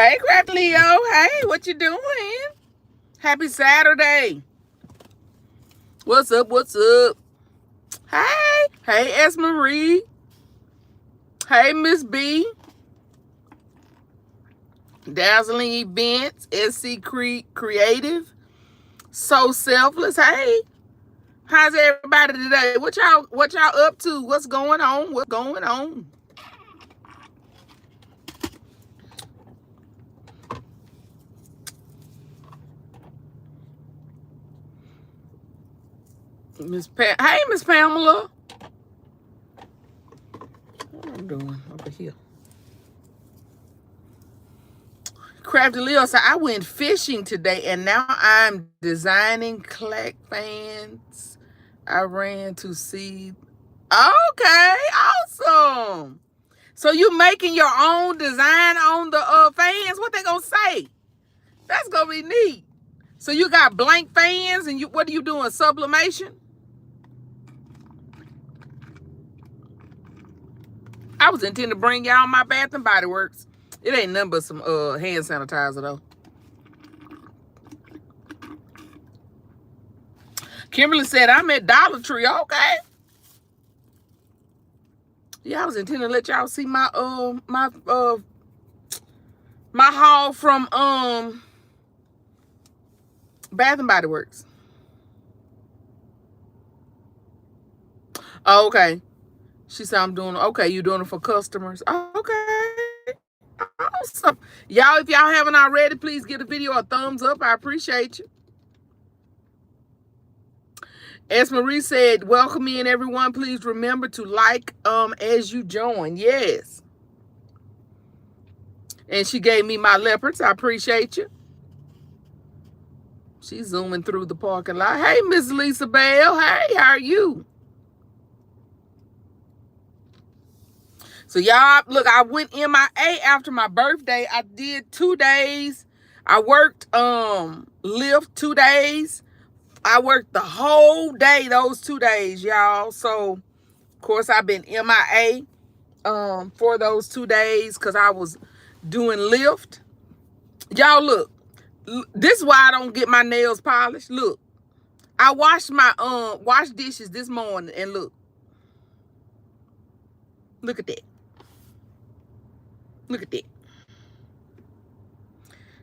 Hey, Craft Leo. Hey, what you doing? Happy Saturday. What's up? What's up? Hey. Hey, S. Marie. Hey, Miss B. Dazzling Events. SC Creative. So Selfless. Hey. How's everybody today? What y'all up to? What's going on? What's going on? Hey, Miss Pamela. What am I doing over here? Crafty Leo said, I went fishing today and now I'm designing clack fans. I ran to see. Okay, awesome. So you making your own design on the fans? What they gonna say? That's gonna be neat. So you got blank fans and what are you doing? Sublimation? I was intending to bring y'all my Bath and Body Works. It ain't nothing but some hand sanitizer though. Kimberly said, I'm at Dollar Tree. Okay. Yeah, I was intending to let y'all see my my haul from Bath and Body Works. Oh, okay. She said I'm doing okay, you doing it for customers. Oh, okay. Awesome. Y'all, if y'all haven't already, please give the video a thumbs up. I appreciate you. As Marie said, welcome in everyone. Please remember to like as you join. Yes. And she gave me my leopards. I appreciate you. She's zooming through the parking lot. Hey, Miss Lisa Bell. Hey, how are you? So y'all, look, I went MIA after my birthday. I did 2 days. I worked Lyft 2 days. I worked the whole day those 2 days, y'all. So, of course, I've been MIA for those 2 days because I was doing Lyft. Y'all, look, this is why I don't get my nails polished. Look, I washed my wash dishes this morning and look at that. Look at that.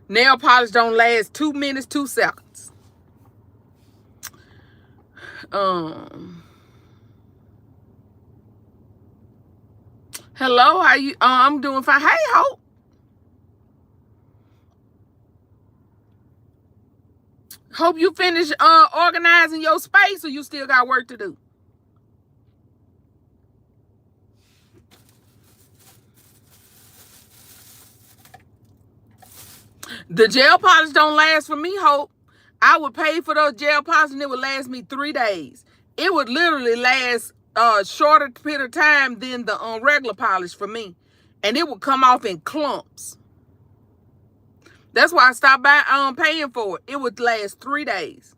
Nail polish don't last 2 minutes, 2 seconds. Hello, how you? I'm doing fine. Hey, Hope. Hope you finish organizing your space, or you still got work to do. The gel polish don't last for me, Hope. I would pay for those gel polish and it would last me 3 days. It would literally last a shorter period of time than the regular polish for me. And it would come off in clumps. That's why I stopped paying for it. It would last 3 days.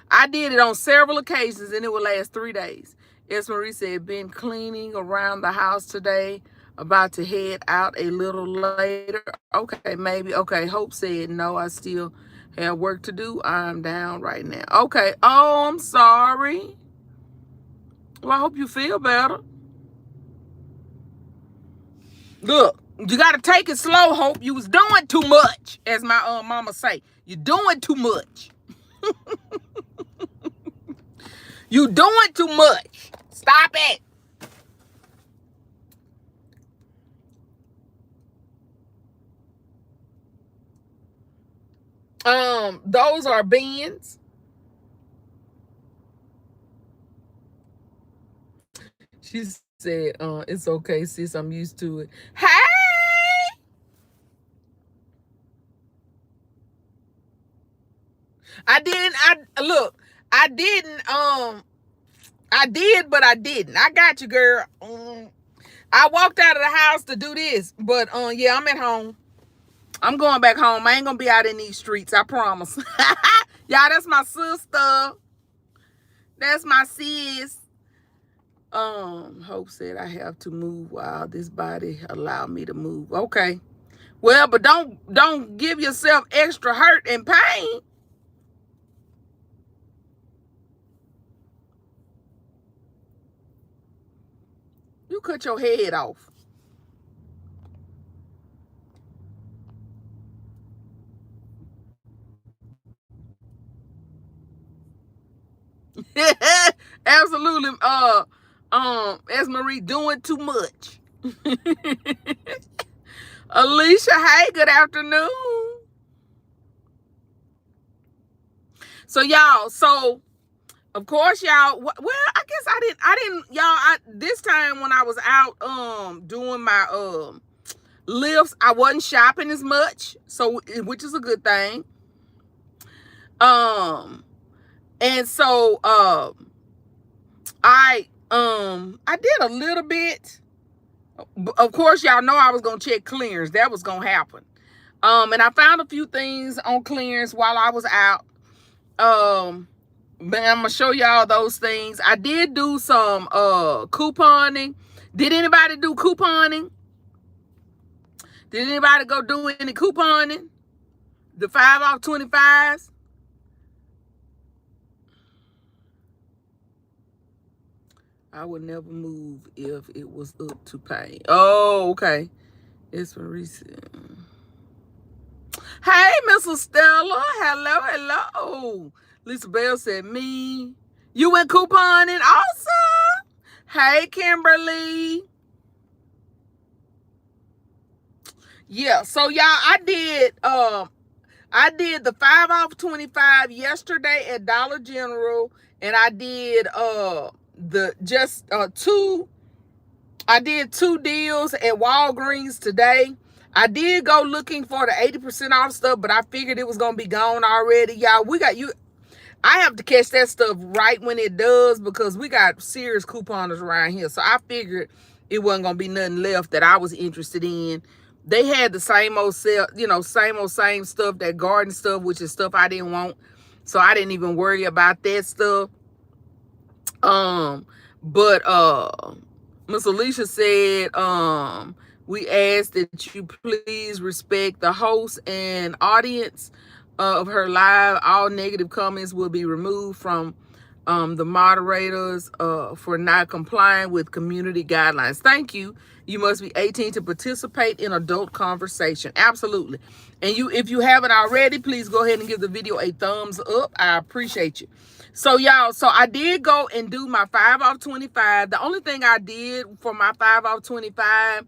I did it on several occasions and it would last 3 days. S. Marie said, been cleaning around the house today. About to head out a little later. Okay, maybe. Okay, Hope said, no, I still have work to do. I'm down right now. Okay. Oh, I'm sorry. Well, I hope you feel better. Look, you got to take it slow, Hope. You was doing too much, as my mama say. You're doing too much. You doing too much. Stop it. Those are beans. She said, it's okay, sis. I'm used to it. Hey! I did, but I didn't. I got you, girl. I walked out of the house to do this, but yeah, I'm at home. I'm going back home. I ain't gonna be out in these streets, I promise. Y'all, that's my sister. That's my sis. Hope said I have to move while this body allow me to move. Okay. Well, but don't give yourself extra hurt and pain. You cut your head off. Absolutely. Esmarie doing too much. Alicia, hey, good afternoon. So y'all, of course y'all, well, I guess I didn't y'all, this time when I was out doing my lifts, I wasn't shopping as much, so which is a good thing. And so I did a little bit. Of course, y'all know I was gonna check clearance. That was gonna happen. And I found a few things on clearance while I was out. But I'm gonna show y'all those things. I did do some couponing. Did anybody do couponing? Did anybody go do any couponing? The 5 off 25s? I would never move if it was up to pay. Oh, okay. It's for recent. Hey, Miss Stella. Hello, hello. Lisa Bell said, me. You went couponing? Awesome. Hey, Kimberly. Yeah, so y'all, I did the 5 off 25 yesterday at Dollar General, and I did I did 2 deals at Walgreens today. I did go looking for the 80% off stuff, but I figured it was gonna be gone already. Y'all, I have to catch that stuff right when it does, because we got serious couponers around here. So I figured it wasn't gonna be nothing left that I was interested in. They had the same old same stuff, that garden stuff, which is stuff I didn't want. So I didn't even worry about that stuff. But Miss Alicia said, we ask that you please respect the host and audience of her live. All negative comments will be removed from the moderators for not complying with community guidelines. Thank you. You must be 18 to participate in adult conversation. Absolutely. And if you haven't already, please go ahead and give the video a thumbs up. I appreciate you. So y'all, I did go and do my 5 off 25. The only thing I did for my 5 off 25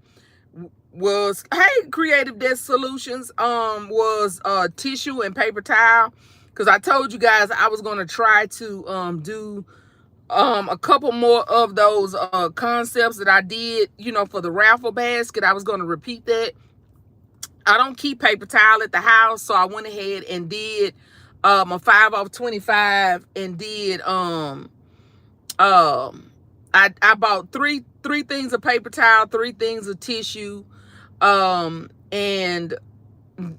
was, hey, Creative Desk Solutions, was tissue and paper towel, because I told you guys I was going to try to do a couple more of those concepts that I did, for the raffle basket. I was going to repeat that. I don't keep paper towel at the house, so I went ahead and did a 5 off 25 and did I bought three things of paper towel, 3 things of tissue, and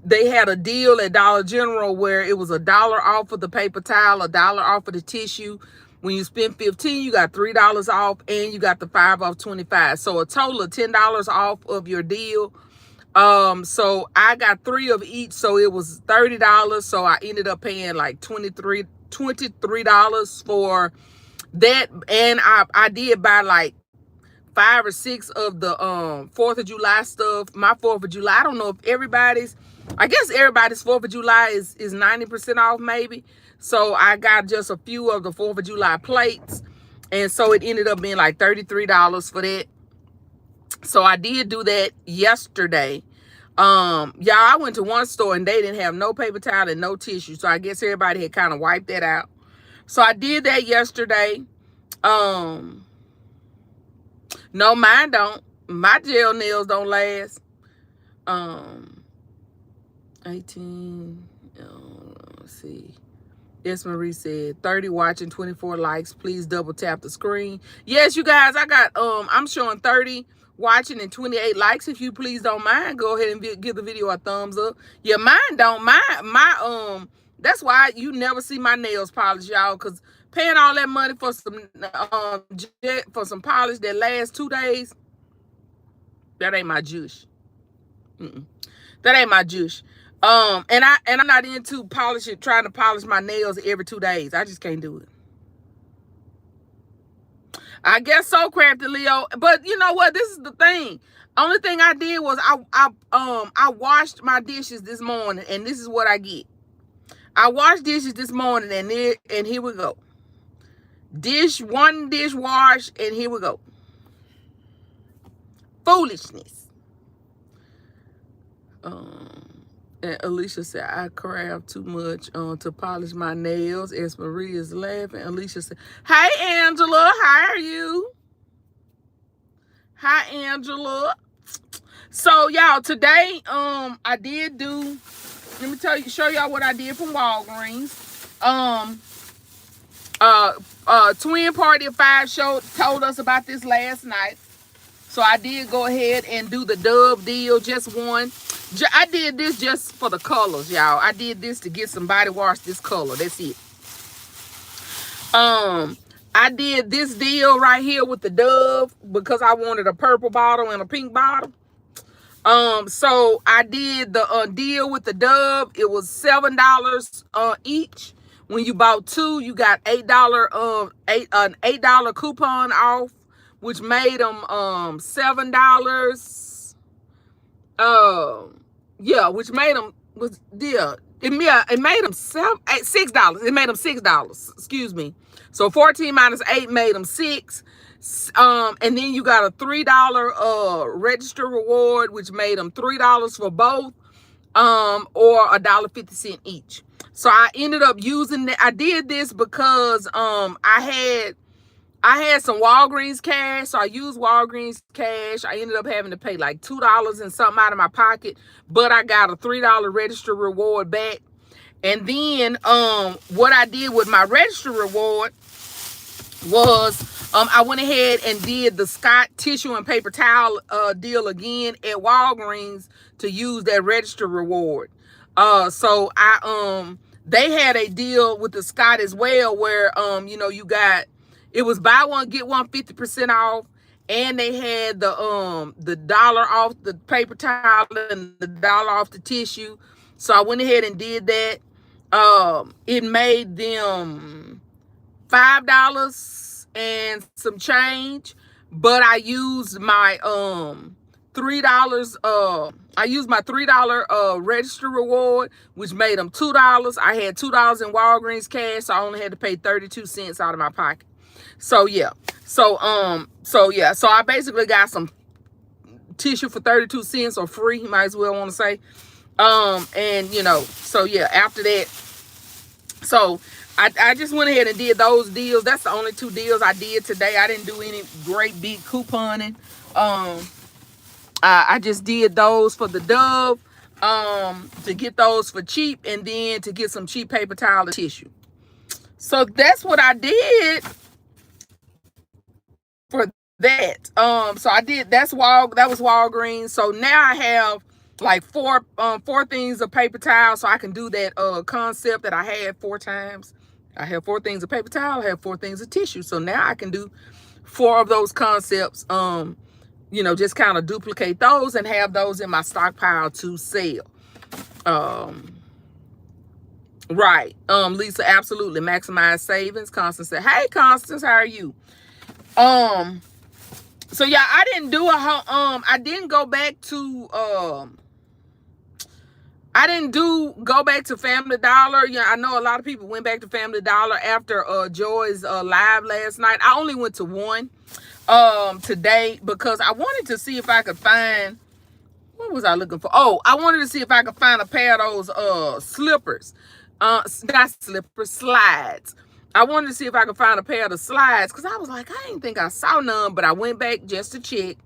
they had a deal at Dollar General where it was $1 off of the paper towel, $1 off of the tissue. When you spend $15, you got $3 off, and you got the 5 off 25. So a total of $10 off of your deal. So I got 3 of each, so it was $30. So I ended up paying like $23 for that. And I did buy like 5 or 6 of the 4th of July stuff. My 4th of July, I don't know if I guess everybody's 4th of July is 90% off maybe. So I got just a few of the 4th of July plates, and so it ended up being like $33 for that. So I did do that yesterday. Y'all, I went to one store and they didn't have no paper towel and no tissue. So I guess everybody had kind of wiped that out. So I did that yesterday. No, mine don't. My gel nails don't last. 18. Let's see. Yes, Marie said 30 watching, 24 likes. Please double tap the screen. Yes, you guys, I got I'm showing 30 watching and 28 likes. If you please don't mind, go ahead and give the video a thumbs up. Yeah, mine don't. My that's why you never see my nails polished, y'all, because paying all that money for some polish that lasts 2 days, that ain't my juice. That ain't my juice. And I'm not into trying to polish my nails every 2 days. I just can't do it. I guess so, Crafty Leo. But you know what? This is the thing. Only thing I did was I washed my dishes this morning, and this is what I get. I washed dishes this morning, and here we go. One dish wash, and here we go. Foolishness. And Alicia said, I craft too much to polish my nails. As Maria's laughing, Alicia said, hey, Angela, how are you? Hi, Angela. So, y'all, today, I did do, let me show y'all what I did from Walgreens. Twin Party of 5 told us about this last night. So I did go ahead and do the Dove deal, just one. I did this just for the colors, y'all. I did this to get some body wash this color. That's it. I did this deal right here with the Dove because I wanted a purple bottle and a pink bottle. So I did the deal with the Dove. It was $7 each. When you bought 2, you got an $8 coupon off, which made them $7. Which made them it made them $6. It made them $6. Excuse me. So 14 minus 8 made them 6. And then you got a $3 register reward, which made them $3 for both, or $1.50 each. So I ended up using that. I did this because I had some Walgreens cash, so I used Walgreens cash. I ended up having to pay like $2 and something out of my pocket, but I got a $3 register reward back. And then what I did with my register reward was I went ahead and did the Scott tissue and paper towel deal again at Walgreens to use that register reward. So they had a deal with the Scott as well where you got, it was buy one get one 50% off, and they had the $1 off the paper towel and the $1 off the tissue. So I went ahead and did that. It made them $5 and some change, but I used my $3. I used my $3 register reward, which made them $2. I had $2 in Walgreens cash, so I only had to pay 32 cents out of my pocket. So yeah. So I basically got some tissue for 32 cents or free, you might as well want to say. And so yeah, after that, so I just went ahead and did those deals. That's the only 2 deals I did today. I didn't do any great big couponing. I just did those for the Dove, to get those for cheap, and then to get some cheap paper towel and tissue. So that's what I did for that. So I did, that was Walgreens. So now I have like four things of paper towel, so I can do that concept that I had 4 times. I have 4 things of paper towel, I have 4 things of tissue. So now I can do 4 of those concepts, just kind of duplicate those and have those in my stockpile to sell. Right. Lisa, absolutely. Maximize savings. Constance said, hey, Constance, how are you? So yeah, I didn't do I didn't go back to, go back to Family Dollar. Yeah, I know a lot of people went back to Family Dollar after Joy's live last night. I only went to one today because I wanted to see if I could find, what was I looking for? Oh, I wanted to see if I could find a pair of those slippers. Not slippers, slides. I wanted to see if I could find a pair of the slides because I was like, I didn't think I saw none, but I went back just to check.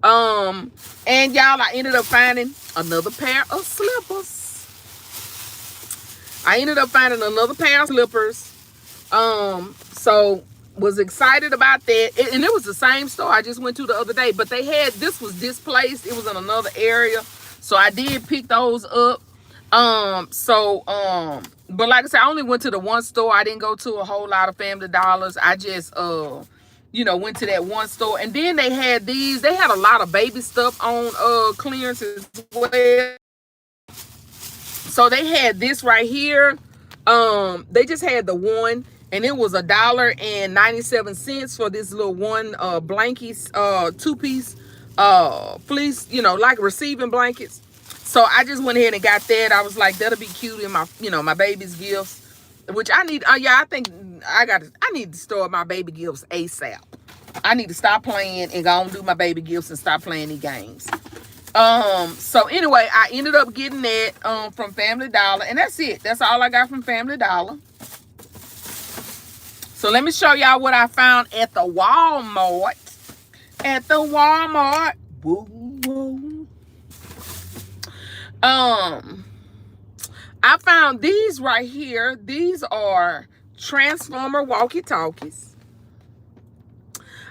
And y'all, I ended up finding another pair of slippers. So was excited about that. And it was the same store I just went to the other day, but this was displaced. It was in another area. So I did pick those up. But like I said, I only went to the one store. I didn't go to a whole lot of Family Dollars. I just, went to that one store. And then they had a lot of baby stuff on clearance as well. So they had this right here. They just had the one, and it was $1.97 for this little one blankets, 2-piece fleece, you know, like receiving blankets. So I just went ahead and got that. I was like, that'll be cute in my, you know, my baby's gifts, which I need. Yeah, I think I need to store my baby gifts ASAP. I need to stop playing and go and do my baby gifts and stop playing these games. So anyway, I ended up getting that from Family Dollar, and that's it. That's all I got from Family Dollar. So let me show y'all what I found at the Walmart. At the Walmart. Woo, woo. I found these right here. These are Transformer walkie-talkies.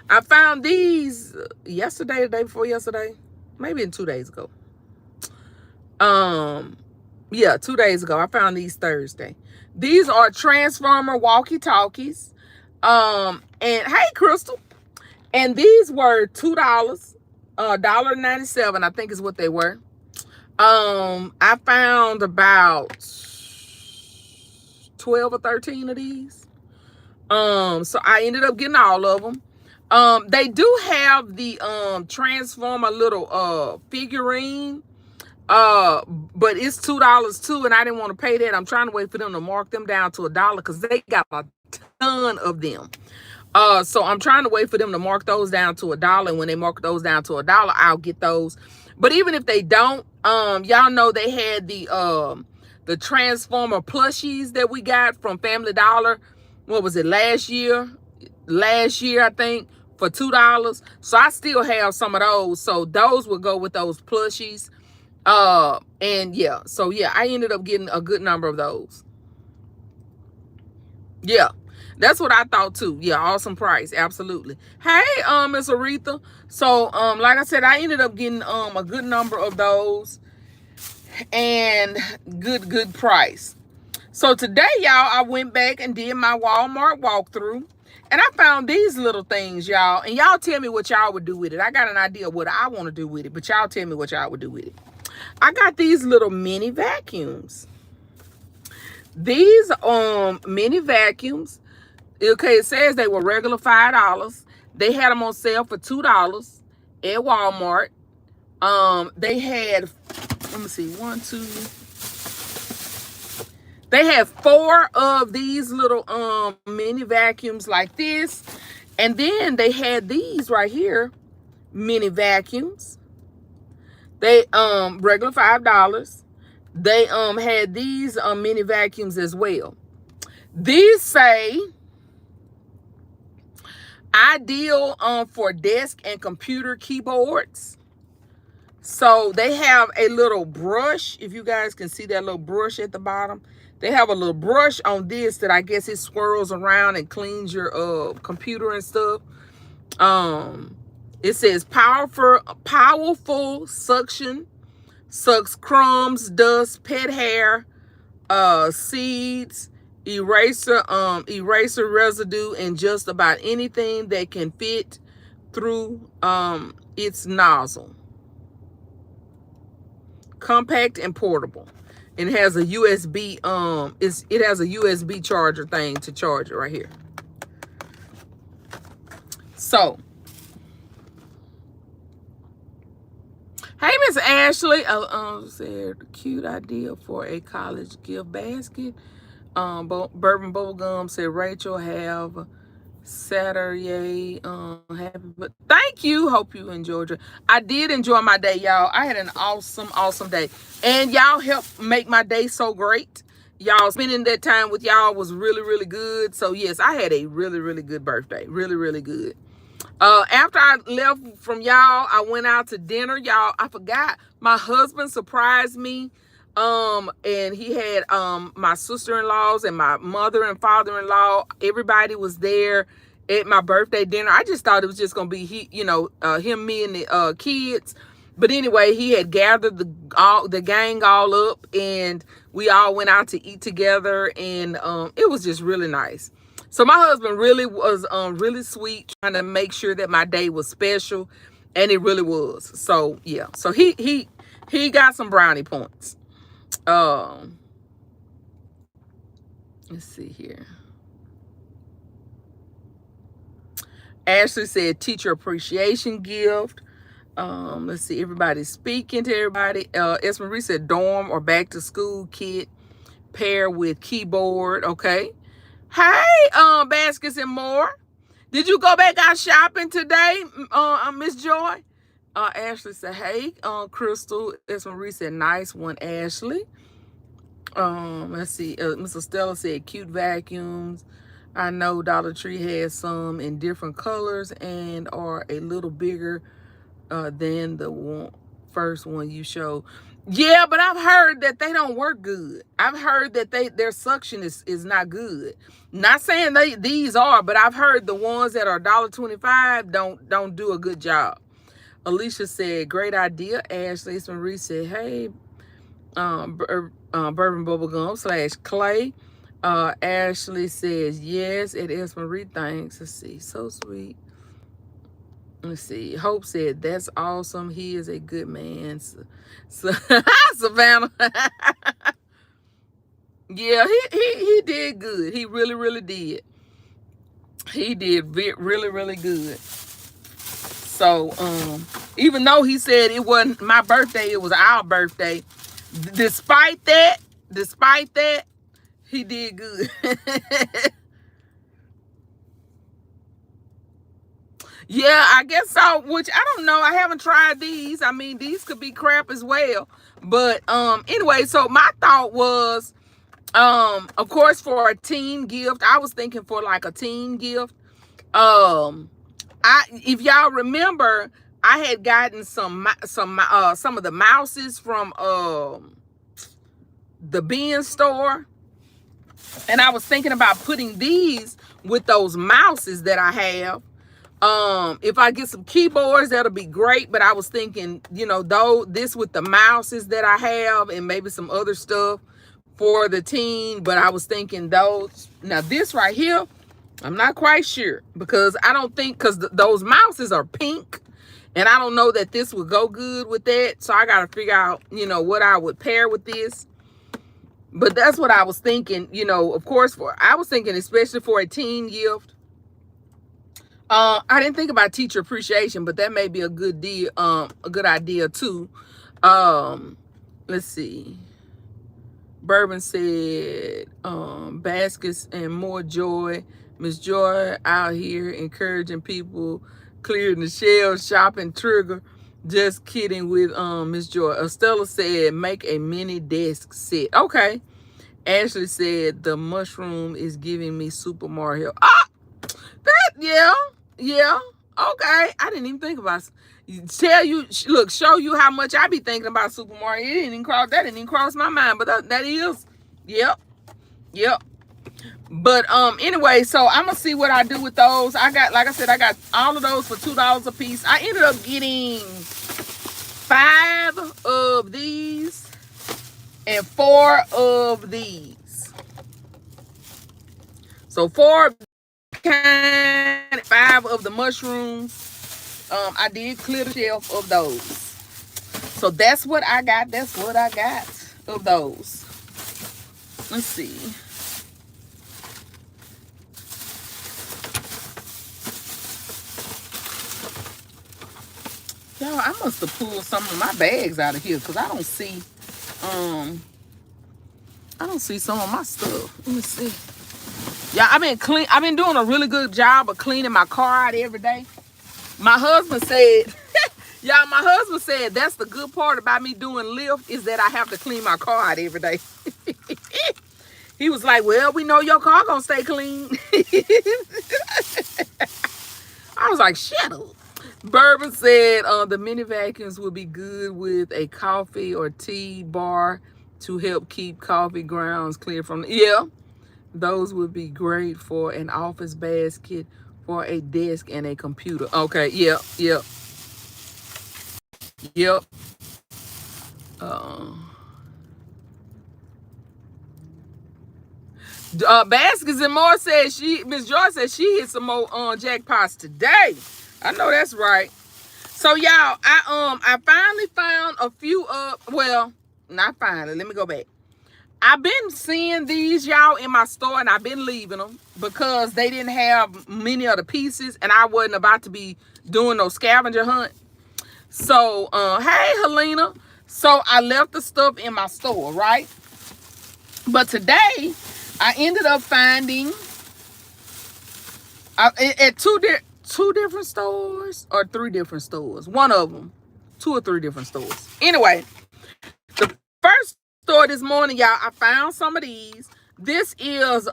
I found these yesterday, the day before yesterday, maybe 2 days ago. Yeah, 2 days ago. I found these Thursday. These are Transformer walkie-talkies. And hey, Crystal. And these were $2, $1.97, I think is what they were. I found about 12 or 13 of these. So I ended up getting all of them. They do have the Transformer little figurine. But it's $2 too, and I didn't want to pay that. I'm trying to wait for them to mark them down to $1 because they got a ton of them. So I'm trying to wait for them to mark those down to $1. And when they mark those down to $1, I'll get those. But even if they don't, y'all know they had the Transformer plushies that we got from Family Dollar. What was it, last year? Last year, I think, for $2. So I still have some of those. So those will go with those plushies. And yeah, so yeah, I ended up getting a good number of those. Yeah, that's what I thought too. Yeah, awesome price, absolutely. Hey, Miss Aretha. So, like I said, I ended up getting a good number of those, and good price. So today, y'all, I went back and did my Walmart walkthrough, and I found these little things, y'all. And y'all tell me what y'all would do with it. I got an idea of what I want to do with it, but y'all tell me what y'all would do with it. I got these little mini vacuums. These mini vacuums, okay, it says they were regular $5. They had them on sale for $2 at Walmart. They had, let me see, 1, 2. They had 4 of these little mini vacuums like this. And then they had these right here, mini vacuums. They regular $5. They had these mini vacuums as well. These say ideal for desk and computer keyboards. So they have a little brush. If you guys can see that little brush at the bottom, they have a little brush on this that I guess it swirls around and cleans your computer and stuff. It says powerful suction, sucks crumbs, dust, pet hair, seeds, eraser residue, and just about anything that can fit through its nozzle. Compact and portable. And it has a USB, it has a USB charger thing to charge it right here. So, hey, Miss Ashley, said cute idea for a college gift basket. Bourbon Bubblegum said Rachel have Saturday. Happy, but thank you. Hope you enjoyed it. I did enjoy my day, y'all. I had an awesome day, and y'all helped make my day so great. Y'all spending that time with y'all was really good. So yes, I had a really good birthday. Really good. After I left from y'all, I went out to dinner. Y'all, I forgot. My husband surprised me. And he had my sister-in-laws and my mother and father-in-law. Everybody was there at my birthday dinner. I just thought it was just gonna be him, me, and the kids. But anyway, he had gathered the gang all up, and we all went out to eat together, and it was just really nice. So my husband really was really sweet, trying to make sure that my day was special, and it really was. So yeah, so he got some brownie points. Let's see here. Ashley said teacher appreciation gift. Let's see, everybody's speaking to everybody. Esmarie said dorm or back to school kit pair with keyboard. Okay. Hey, baskets and more. Did you go back out shopping today, Miss Joy? Ashley said, hey, Crystal. Esmarie said, nice one, Ashley. Let's see. Mr. Stella said cute vacuums. I know Dollar Tree has some in different colors and are a little bigger than the first one you showed. Yeah, but I've heard that they don't work good. I've heard that their suction is not good. Not saying these are, but I've heard the ones that are $1.25 don't do a good job. Alicia said, great idea. Ashley Marie said, hey, bourbon bubblegum / clay. Ashley says, yes, it is Marie. Thanks. Let's see. So sweet. Let's see. Hope said, that's awesome. He is a good man. Savannah. Yeah, he did good. He really, really did. He did really, really good. So, even though he said it wasn't my birthday, it was our birthday. Despite that, he did good. Yeah, I guess so, which I don't know. I haven't tried these. I mean, these could be crap as well. But anyway, so my thought was, of course, for a teen gift, I was thinking for like a teen gift. If y'all remember, I had gotten some of the mouses from the bin store. And I was thinking about putting these with those mouses that I have. If I get some keyboards, that'll be great. But I was thinking, this with the mouses that I have and maybe some other stuff for the teen. But I was thinking those. Now this right here, I'm not quite sure because I don't think, because those mouses are pink. And I don't know that this would go good with that. So I got to figure out, what I would pair with this. But that's what I was thinking, of course, I was thinking especially for a teen gift. I didn't think about teacher appreciation, but that may be a good deal, a good idea too. Let's see. Bourbon said, baskets and more joy. Miss Joy out here encouraging people, clearing the shelves, shopping trigger. Just kidding with Miss Joy. Estella said, make a mini desk set. Okay. Ashley said, the mushroom is giving me Super Mario. Ah! Yeah. Okay. I didn't even think about it. Show you how much I be thinking about Super Mario. That didn't even cross my mind. But that is, yep. But anyway, so I'm gonna see what I do with those. I got all of those for $2 a piece. I ended up getting 5 of these and 4 of these. So 4 kind, 5 of the mushrooms. I did clear the shelf of those. So that's what I got. That's what I got of those. Let's see. Y'all, I must have pulled some of my bags out of here because I don't see some of my stuff. Let me see. Yeah, I've been doing a really good job of cleaning my car out every day. My husband said, that's the good part about me doing Lyft is that I have to clean my car out every day. He was like, well, we know your car gonna stay clean. I was like, shut up. Bourbon said the mini vacuums will be good with a coffee or tea bar to help keep coffee grounds clear from those would be great for an office basket for a desk and a computer. Okay, yep. Baskets and more said Miss Joy said she hit some more jackpots today. I know that's right. So y'all, I finally found a few not finally. Let me go back. I've been seeing these, y'all, in my store, and I've been leaving them because they didn't have many of the pieces, and I wasn't about to be doing no scavenger hunt. So, hey, Helena. So I left the stuff in my store, right? But today, I ended up finding at two different stores or three different stores. One of them, 2 or 3 different stores. Anyway, the first store this morning, y'all, I found some of these. This is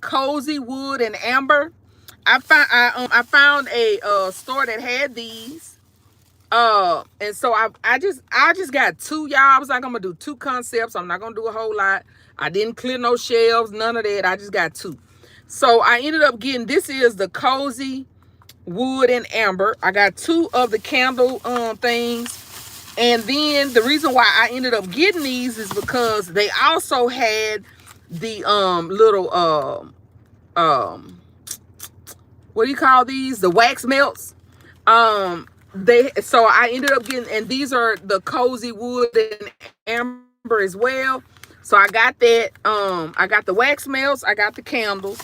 Cozy Wood and Amber. I found a store that had these. And so I just got 2, y'all. I was like, I'm gonna do 2 concepts. I'm not gonna do a whole lot. I didn't clear no shelves, none of that. I just got 2. So I ended up getting, this is the Cozy Wood and Amber. I got 2 of the candle things. And then the reason why I ended up getting these is because they also had the little what do you call these? The wax melts. So I ended up getting, and these are the Cozy Wood and Amber as well. So I got that. I got the wax melts, I got the candles.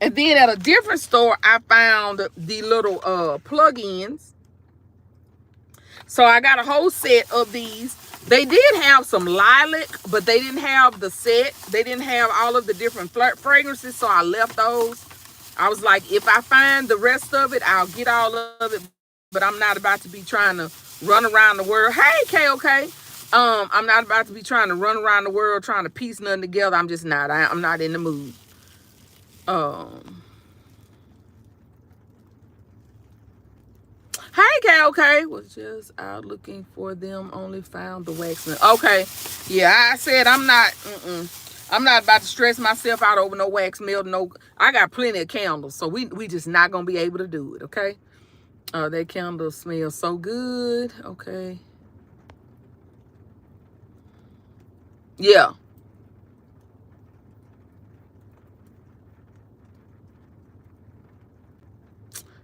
And then at a different store, I found the little plug-ins. So I got a whole set of these. They did have some lilac, but they didn't have the set. They didn't have all of the different fragrances, so I left those. I was like, if I find the rest of it, I'll get all of it. But I'm not about to be trying to run around the world. Hey, KOK. I'm not about to be trying to run around the world trying to piece nothing together. I'm just not. I'm not in the mood. Hey, KOK. Was just out looking for them. Only found the wax melt. Okay. Yeah, I said I'm not. I'm not about to stress myself out over no wax melt. No, I got plenty of candles, so we just not gonna be able to do it. Okay. That candle smells so good. Okay. Yeah.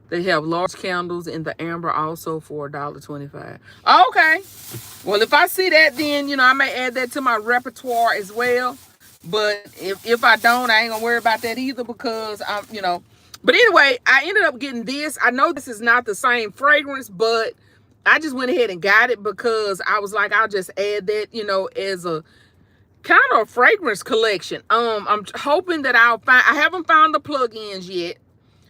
They have large candles in the amber also for $1.25. Okay. Well, if I see that, then, you know, I may add that to my repertoire as well. But if I don't, I ain't gonna worry about that either because I'm, you know. But anyway, I ended up getting this. I know this is not the same fragrance, but I just went ahead and got it because I was like, I'll just add that, you know, as a kind of a fragrance collection. I'm hoping that I haven't found the plug-ins yet.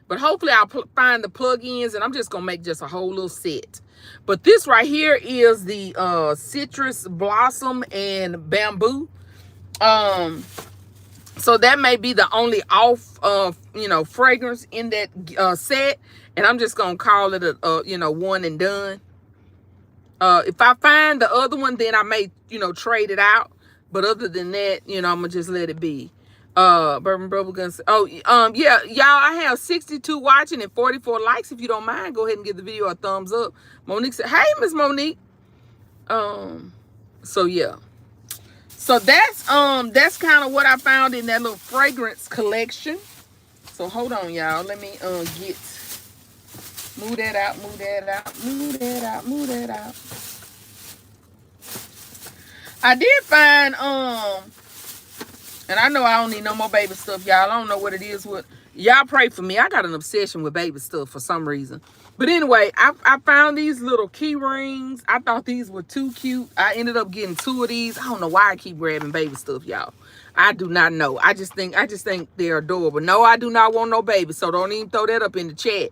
But hopefully I'll find the plug-ins and I'm just going to make just a whole little set. But this right here is the citrus blossom and bamboo. So that may be the only off, you know, fragrance in that set. And I'm just going to call it a, you know, one and done. If I find the other one, then I may, you know, trade it out. But other than that, you know, I'm going to just let it be. Bourbon Bubblegum. Oh, yeah, y'all, I have 62 watching and 44 likes. If you don't mind, go ahead and give the video a thumbs up. Monique said, hey, Miss Monique. So yeah. So that's kind of what I found in that little fragrance collection. So hold on, y'all. Let me move that out, move that out, move that out, move that out. I did find and I know I don't need no more baby stuff, y'all. I don't know what it is with y'all. Pray for me. I got an obsession with baby stuff for some reason. But anyway, I found these little key rings. I thought these were too cute. I ended up getting 2 of these. I don't know why I keep grabbing baby stuff, y'all. I do not know. I just think they're adorable. No, I do not want no baby. So don't even throw that up in the chat.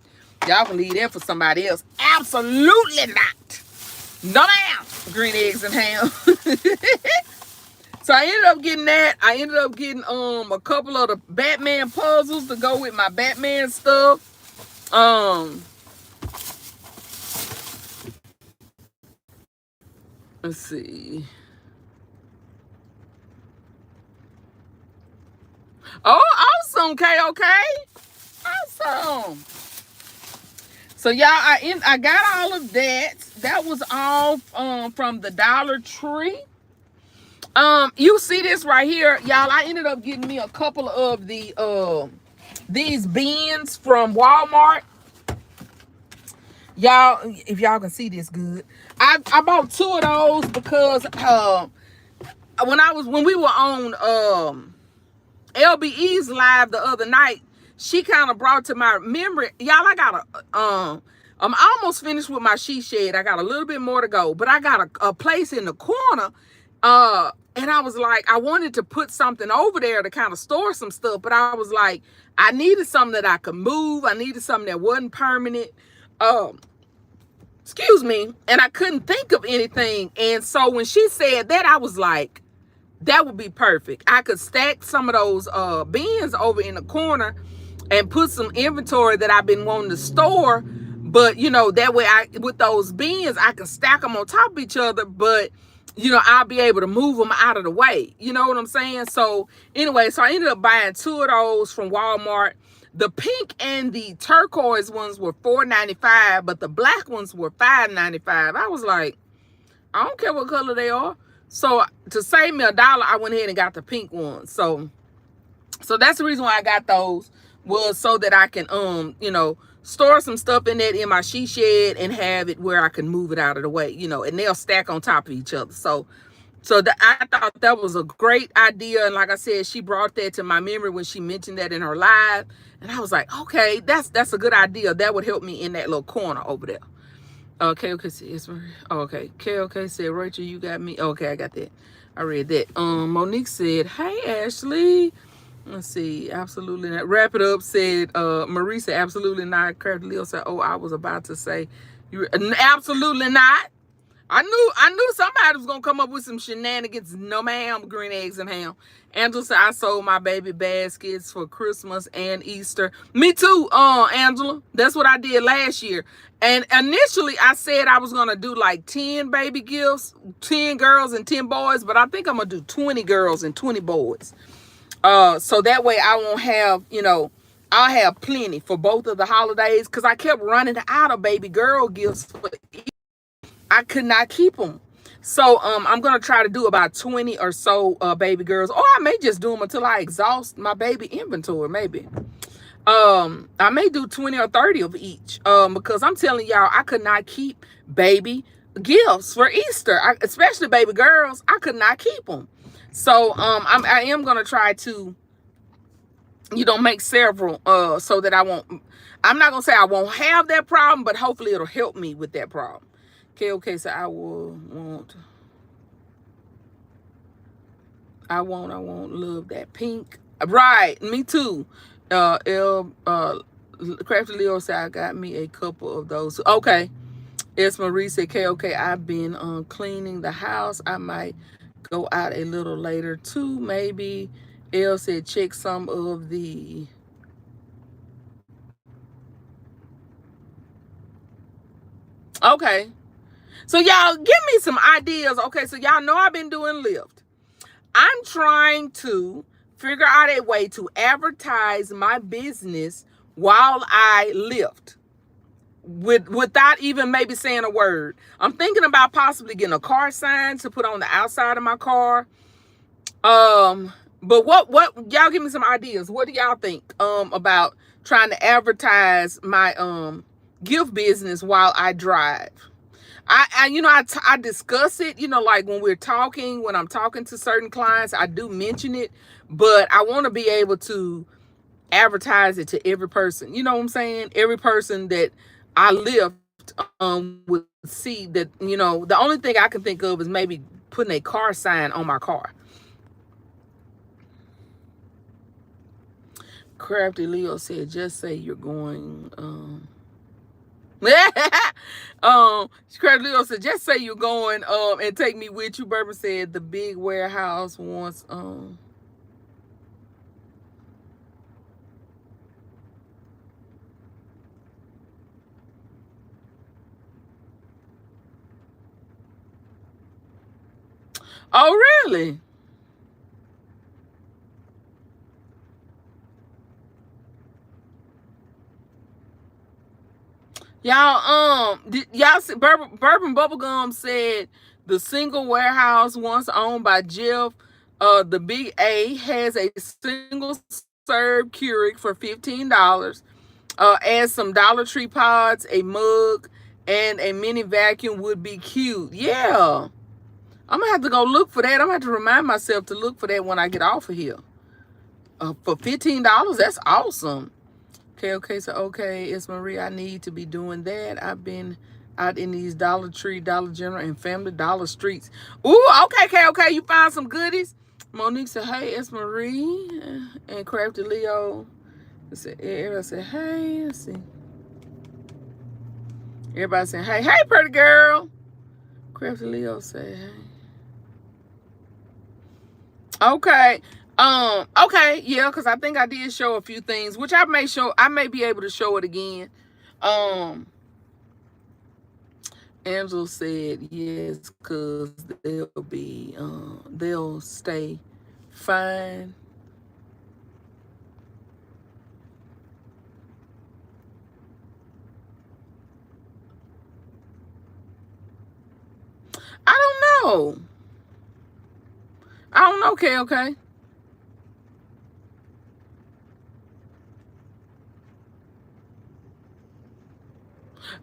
Y'all can leave that for somebody else. Absolutely not. No, ma'am. Green eggs and ham. So I ended up getting that. I ended up getting a couple of the Batman puzzles to go with my Batman stuff. Let's see. Oh, awesome, KOK. Awesome. So y'all, I got all of that. That was all from the Dollar Tree. You see this right here, y'all. I ended up getting me a couple of the these bins from Walmart. Y'all, if y'all can see this good, I bought 2 of those because when we were on LBE's live the other night, she kind of brought to my memory, y'all. I got I'm almost finished with my she shed. I got a little bit more to go, but I got a place in the corner. And I was like, I wanted to put something over there to kind of store some stuff, but I was like, I needed something that I could move. I needed something that wasn't permanent. Excuse me. And I couldn't think of anything. And so when she said that, I was like, that would be perfect. I could stack some of those bins over in the corner and put some inventory that I've been wanting to store. But, you know, that way with those bins, I can stack them on top of each other, but, you know, I'll be able to move them out of the way. You know what I'm saying? So anyway, so I ended up buying 2 of those from Walmart. The pink and the turquoise ones were $4.95, but the black ones were $5.95. I was like, I don't care what color they are. So to save me $1, I went ahead and got the pink ones. So that's the reason why I got those, was so that I can you know, store some stuff in that in my she shed and have it where I can move it out of the way, you know, and they'll stack on top of each other. So I thought that was a great idea. And like I said, she brought that to my memory when she mentioned that in her live. And I was like, okay, that's a good idea. That would help me in that little corner over there. Okay, okay. Okay, said, Rachel, you got me. Okay, I got that. I read that. Monique said, hey, Ashley. Let's see, absolutely not. Wrap it up, said Marie said, absolutely not. Crafty Leo said, oh, I was about to say, you absolutely not. I knew somebody was gonna come up with some shenanigans. No, ma'am. Green eggs and ham. Angela said, I sold my baby baskets for Christmas and Easter. Me too, Angela. That's what I did last year. And initially I said I was gonna do like 10 baby gifts, 10 girls and 10 boys, but I think I'm gonna do 20 girls and 20 boys. So that way I won't have, you know, I'll have plenty for both of the holidays, because I kept running out of baby girl gifts for I could not keep them. So I'm gonna try to do about 20 or so baby girls, or I may just do them until I exhaust my baby inventory. Maybe I may do 20 or 30 of each, because I'm telling y'all, I could not keep baby gifts for Easter, especially baby girls. I could not keep them. So I am gonna try to, you know, make several so that I'm not gonna say I won't have that problem, but hopefully it'll help me with that problem. Okay, so I won't love that pink. Right, me too. Crafty Leo said, I got me a couple of those. Okay. S. Marie said, okay, I've been cleaning the house. I might go out a little later too, maybe. Elle said, check some of the okay. So y'all give me some ideas. Okay, so y'all know I've been doing Lyft. I'm trying to figure out a way to advertise my business while I Lyft, without even maybe saying a word. I'm thinking about possibly getting a car sign to put on the outside of my car. But what y'all give me some ideas. What do y'all think about trying to advertise my gift business while I drive? I discuss it, you know, like when I'm talking to certain clients, I do mention it, but I want to be able to advertise it to every person. You know what I'm saying? Every person that I Lyft would see that, you know, the only thing I can think of is maybe putting a car sign on my car. Crafty Leo said, just say you're going Crafty Leo said, just say you're going and take me with you. Bourbon said, the big warehouse wants oh, really? Y'all, y'all see, Bourbon Bubblegum said the single warehouse once owned by Jeff, the Big A, has a single serve Keurig for $15. Add some Dollar Tree pods, a mug, and a mini vacuum would be cute. Yeah. I'm gonna have to go look for that. I'm gonna have to remind myself to look for that when I get off of here. For $15, that's awesome. Okay, so okay, it's Marie. I need to be doing that. I've been out in these Dollar Tree, Dollar General, and Family Dollar streets. Ooh, okay. You found some goodies. Monique said, hey, it's Marie. And Crafty Leo everybody said, hey, let's see. Everybody saying, hey, pretty girl. Crafty Leo said, hey. Okay. Okay, yeah, because I think I did show a few things, which I may be able to show it again. Angela said yes, because they'll stay fine. I don't know. Okay.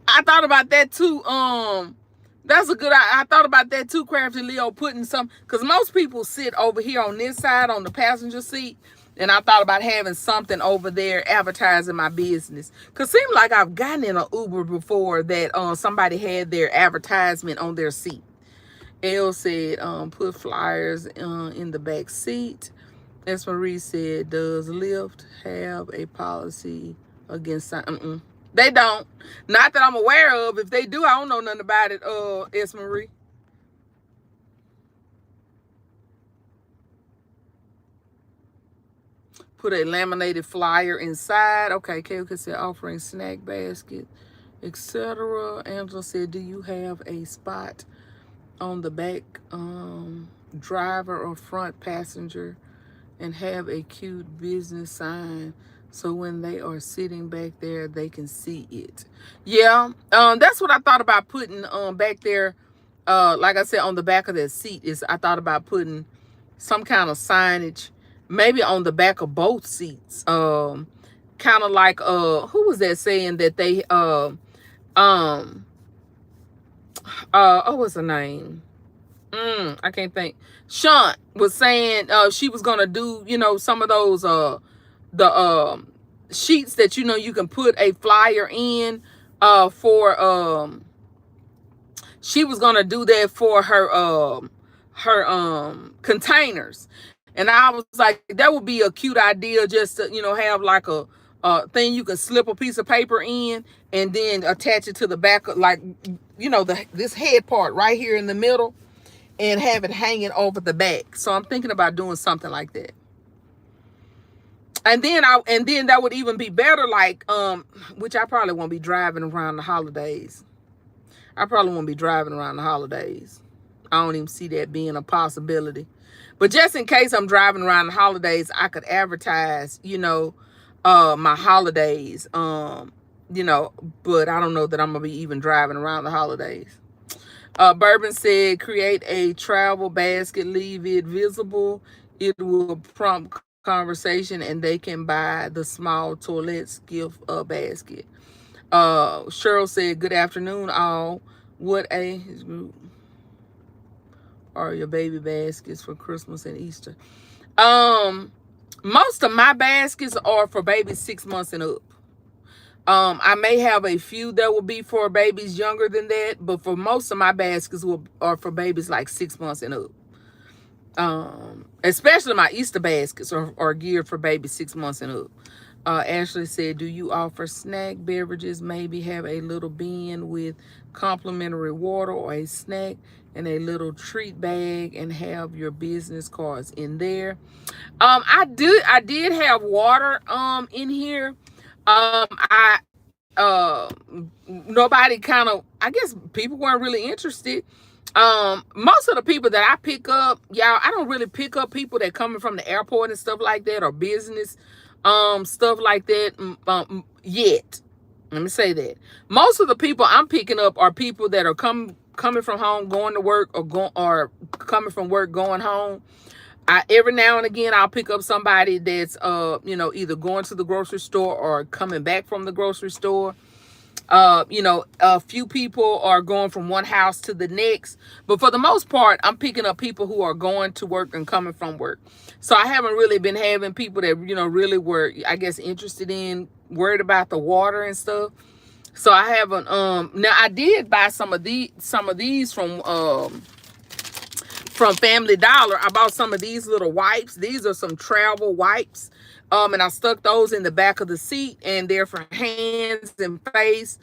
I thought about that too. That's a good. I thought about that too, Crafty Leo, putting some, because most people sit over here on this side on the passenger seat, and I thought about having something over there advertising my business. Cause it seems like I've gotten in an Uber before that somebody had their advertisement on their seat. Elle said, put flyers in the back seat. As Marie said, does Lyft have a policy against They don't. Not that I'm aware of. If they do, I don't know nothing about it, S. Marie. Put a laminated flyer inside. Okay, Kayla said offering snack basket, etc. Angela said, do you have a spot on the back driver or front passenger and have a cute business sign so when they are sitting back there they can see it? Yeah, that's what I thought about putting back there. Like I said, on the back of that seat is I thought about putting some kind of signage, maybe on the back of both seats. Kind of like who was that saying that they what's her name? I can't think. Sean was saying she was gonna do, some of those the sheets that you can put a flyer in for she was gonna do that for her containers. And I was like, that would be a cute idea, just to, have like a thing you can slip a piece of paper in and then attach it to the back of, like, this head part right here in the middle, and have it hanging over the back. So I'm thinking about doing something like that. And then that would even be better, like, which I probably won't be driving around the holidays. I don't even see that being a possibility. But just in case I'm driving around the holidays, I could advertise, my holidays, but I don't know that I'm gonna be even driving around the holidays. Bourbon said, create a travel basket, leave it visible. It will prompt conversation and they can buy the small toilets gift basket. Cheryl said, good afternoon, all. What age group are your baby baskets for Christmas and Easter? Most of my baskets are for babies 6 months and up. I may have a few that will be for babies younger than that, but for most of my baskets are for babies like 6 months and up. Especially my Easter baskets are geared for babies 6 months and up. Ashley said, do you offer snack beverages? Maybe have a little bin with complimentary water or a snack and a little treat bag and have your business cards in there. I did have water in here. Nobody I guess people weren't really interested. Most of the people that I pick up, y'all, I don't really pick up people that coming from the airport and stuff like that, or business stuff like that yet. Let me say that. Most of the people I'm picking up are people that are coming from home, going to work, or coming from work, going home. Every now and again, I'll pick up somebody that's either going to the grocery store or coming back from the grocery store. You know, a few people are going from one house to the next, but for the most part, I'm picking up people who are going to work and coming from work. So I haven't really been having people that, you know, really were, I guess, interested in, worried about the water and stuff. So I haven't. Now I did buy some of these from Family Dollar. I bought some of these little wipes. These are some travel wipes. And I stuck those in the back of the seat, and they're for hands and face,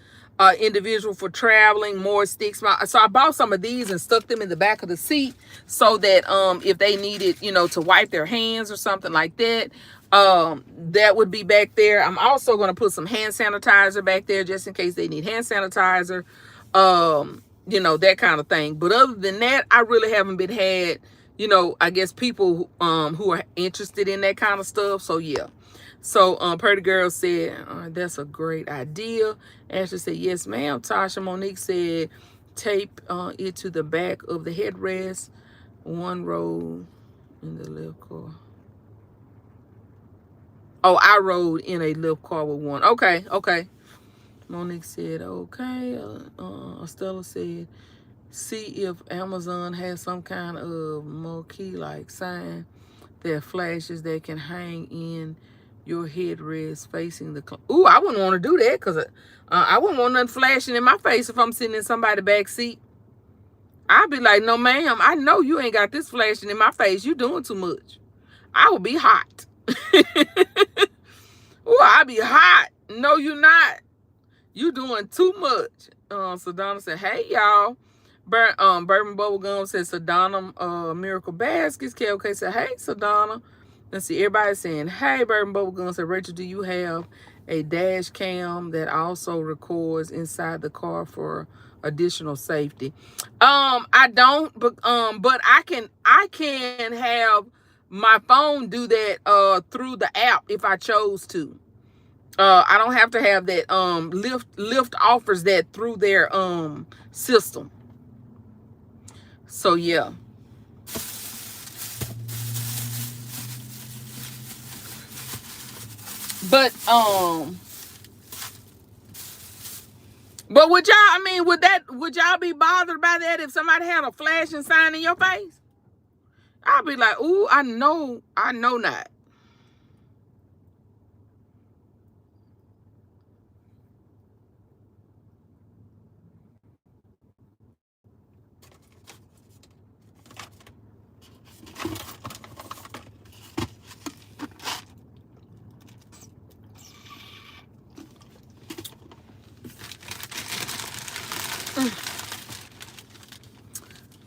individual for traveling, more sticks. So I bought some of these and stuck them in the back of the seat so that if they needed, you know, to wipe their hands or something like that, that would be back there. I'm also going to put some hand sanitizer back there just in case they need hand sanitizer. You know, that kind of thing. But other than that, I really haven't been had, you know, I guess people who are interested in that kind of stuff. So yeah. So Pretty Girl said, that's a great idea. Ashley said, yes, ma'am. Tasha Monique said, tape it to the back of the headrest, one row in the left car. Oh, I rode in a lift car with one. Okay, okay. Monique said, okay. Stella said, see if Amazon has some kind of marquee-like sign that flashes that can hang in your headrest facing the... Ooh, I wouldn't want to do that because I wouldn't want nothing flashing in my face if I'm sitting in somebody's back seat. I'd be like, no, ma'am, I know you ain't got this flashing in my face. You doing too much. I would be hot. Ooh, I'd be hot. No, you not. You doing too much. So Donna said, hey, y'all. Bourbon Bubblegum said, Sedona Miracle Baskets. KOK said, hey, Sedona. Let's see, everybody saying, hey, Bourbon Bubblegum said, Rachel, do you have a dash cam that also records inside the car for additional safety? I don't, but I can have my phone do that through the app if I chose to. I don't have to have that. Lyft offers that through their system. So yeah. But would y'all, I mean, would y'all be bothered by that if somebody had a flashing sign in your face? I'd be like, ooh, I know not.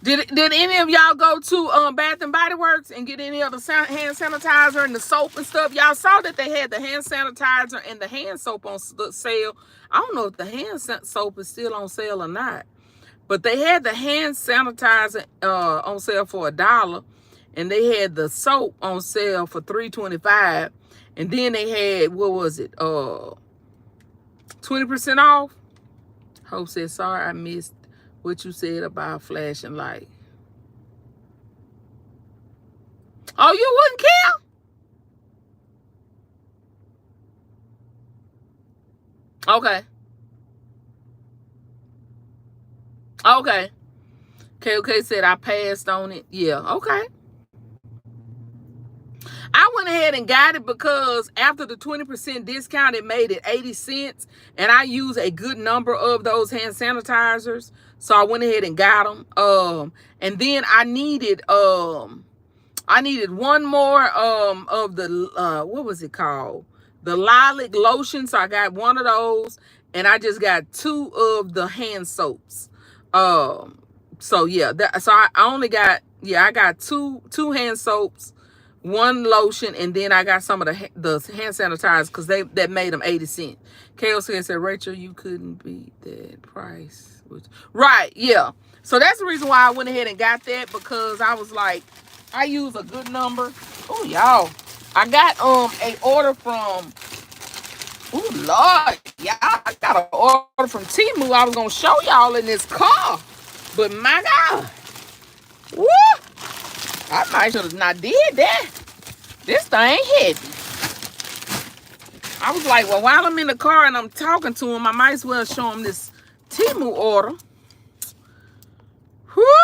Did any of y'all go to Bath and Body Works and get any of the hand sanitizer and the soap and stuff? Y'all saw that they had the hand sanitizer and the hand soap on sale. I don't know if the hand soap is still on sale or not, but they had the hand sanitizer on sale for $1, and they had the soap on sale for $3.25, and then they had, what was it, 20% off. Hope said, sorry I missed what you said about flashing light. Oh, you wouldn't care? Okay. Okay. KOK said I passed on it. Yeah, okay. I went ahead and got it because after the 20% discount, it made it 80 cents. And I use a good number of those hand sanitizers. So I went ahead and got them. And then I needed one more of the what was it called? The lilac lotion. So I got one of those. And I just got 2 of the hand soaps. So yeah, so I only got, I got two hand soaps, 1 lotion, and then I got some of the hand sanitizers because that made them 80 cents. KOC said, Rachel, you couldn't beat that price. Right, yeah. So that's the reason why I went ahead and got that, because I was like, I use a good number. Oh, y'all. I got a order from, oh, Lord, y'all. I got an order from Temu I was going to show y'all in this car. But my God. Woo! I might should have not did that. This thing heavy. I was like, well, while I'm in the car and I'm talking to him, I might as well show him this Temu order. Whew.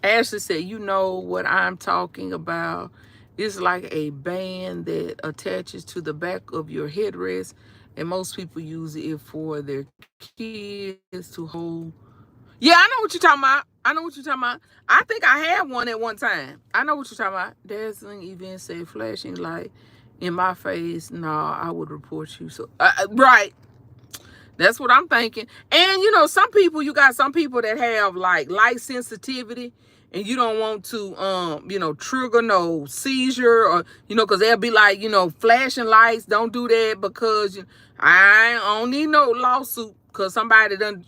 Ashley said, you know what I'm talking about. It's like a band that attaches to the back of your headrest, and most people use it for their kids to hold. Yeah, I know what you're talking about. I know what you're talking about. I think I had one at one time. I know what you're talking about. Dazzling event said flashing light in my face. Nah, I would report you. So right. That's what I'm thinking. And you know, you got some people that have like light sensitivity, and you don't want to trigger no seizure, or because they'll be like, flashing lights, don't do that, because I don't need no lawsuit because somebody done,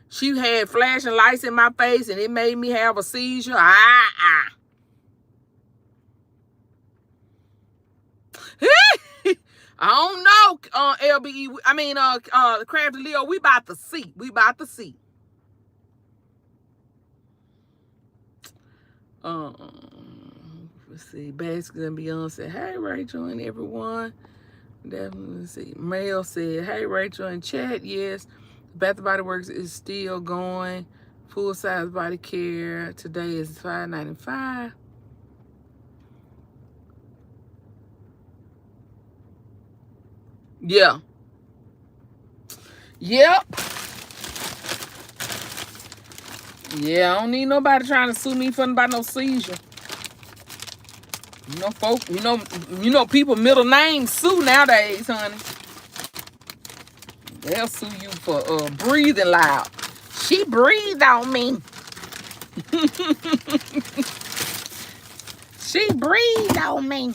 she had flashing lights in my face and it made me have a seizure. I don't know, LBE. I mean, Crafty Leo. We about to see. Let's see. Basically, and Beyonce. Hey, Rachel and everyone. Definitely see. Mel said, hey, Rachel in chat. Yes, Bath and Body Works is still going. Full size body care. Today is $5.95. Yeah. Yep. Yeah, I don't need nobody trying to sue me for about no seizure. Folks, people middle names sue nowadays, honey. They'll sue you for breathing loud. She breathed on me. She breathed on me.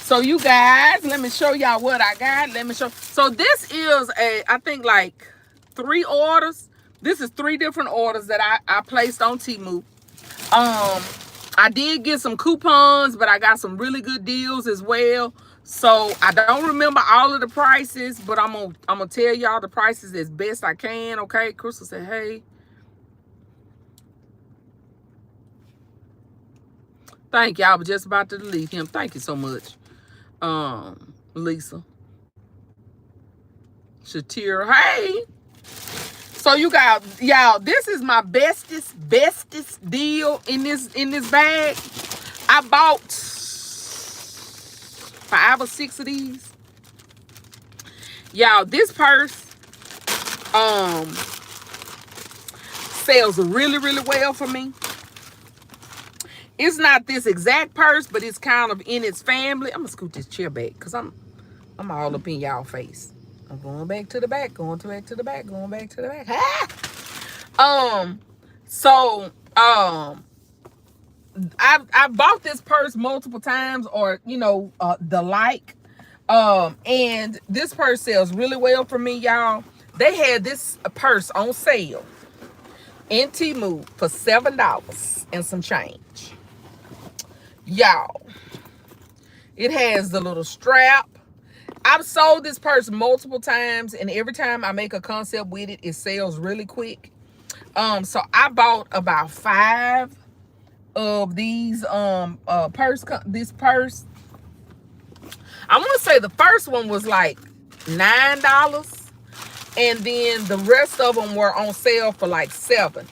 So you guys, let me show y'all what I got. So this is I think like 3 orders. This is 3 different orders that I placed on Temu. I did get some coupons, but I got some really good deals as well. So I don't remember all of the prices, but I'm gonna tell y'all the prices as best I can. Okay, Crystal said, hey. Thank you. I was just about to delete him. Thank you so much. Lisa. Shatira, hey. So you got, y'all, this is my bestest deal in this bag. I bought 5 or 6 of these. Y'all, this purse sells really, really well for me. It's not this exact purse, but it's kind of in its family. I'm gonna scoot this chair back because I'm all up in y'all face. I'm going back to the back, going back to the back. Ah! I've bought this purse multiple times, or the like. And this purse sells really well for me, y'all. They had this purse on sale in Temu for $7 and some change. Y'all, it has the little strap. I've sold this purse multiple times, and every time I make a concept with it, it sells really quick. So I bought about 5 of these this purse. I want to say the first one was like $9, and then the rest of them were on sale for like $7.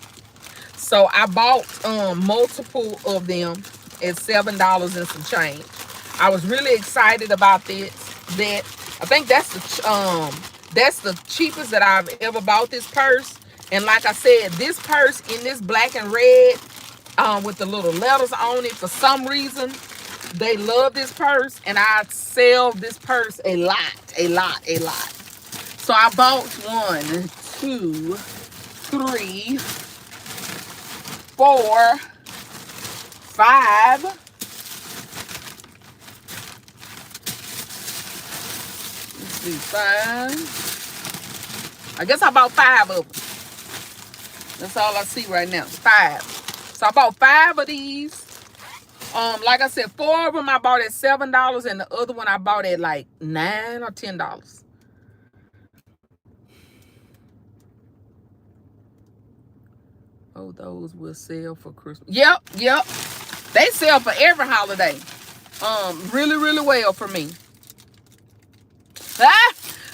So I bought multiple of them at $7 and some change. I was really excited about this. That I think that's the cheapest that I've ever bought this purse. And like I said, this purse in this black and red with the little letters on it, for some reason they love this purse, and I sell this purse a lot. So I bought 1, 2, 3, 4, 5. Let's see, 5. I guess I bought 5 of them. That's all I see right now. 5. So I bought 5 of these. Like I said, 4 of them I bought at $7, and the other one I bought at like $9 or $10. Oh, those will sell for Christmas. Yep. They sell for every holiday. Really, really well for me.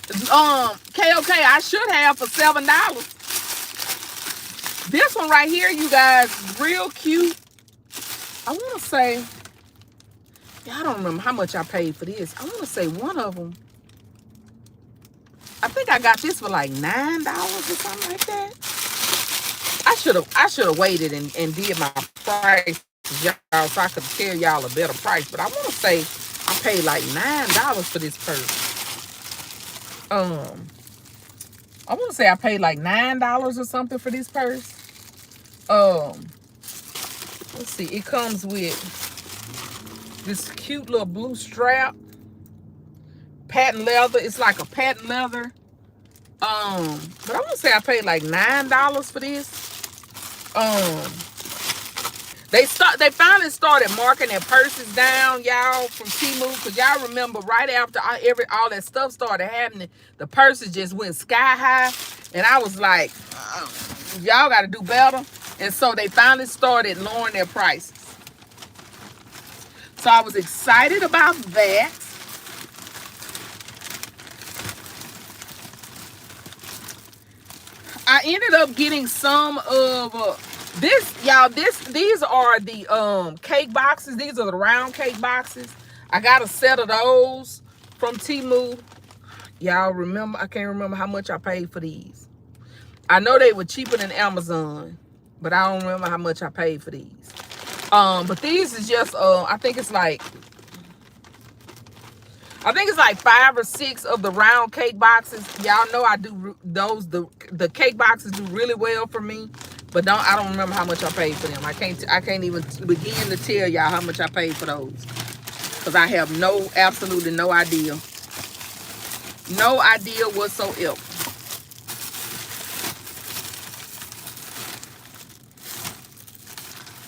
KOK, I should have for $7. This one right here, you guys, real cute. I want to say, I don't remember how much I paid for this. I want to say one of them, I think I got this for like $9 or something like that. I should have waited and did my price, y'all, so I could tell y'all a better price. But I want to say I paid like $9 for this purse. I want to say I paid like $9 or something for this purse. Let's see. It comes with this cute little blue strap, patent leather. It's like a patent leather. But I want to say I paid like $9 for this. They finally started marking their purses down, y'all, from Temu, because y'all remember right after all that stuff started happening, the purses just went sky high, and I was like, y'all got to do better. And so they finally started lowering their prices. So I was excited about that. I ended up getting some of this, y'all. These are the cake boxes. These are the round cake boxes. I got a set of those from Temu. Y'all remember? I can't remember how much I paid for these. I know they were cheaper than Amazon, but I don't remember how much I paid for these. But these is just I think it's like 5 or 6 of the round cake boxes. Y'all know I do those. The cake boxes do really well for me, but I don't remember how much I paid for them. I can't even begin to tell y'all how much I paid for those, because I have absolutely no idea. No idea whatsoever.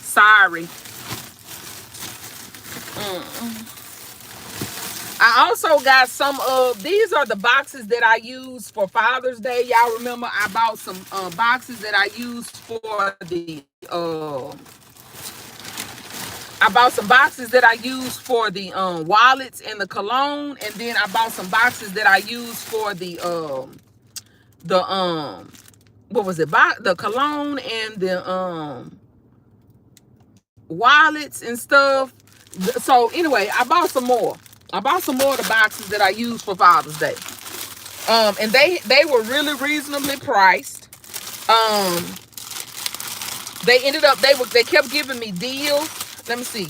Sorry. I also got some of these are the boxes that I use for Father's Day. Y'all remember I bought some boxes that I used for the wallets and the cologne, and then I bought some boxes that I used for the what was it? The cologne and the wallets and stuff. So anyway, I bought some more. I bought some more of the boxes that I used for Father's Day. And they were really reasonably priced. They ended up they kept giving me deals. Let me see.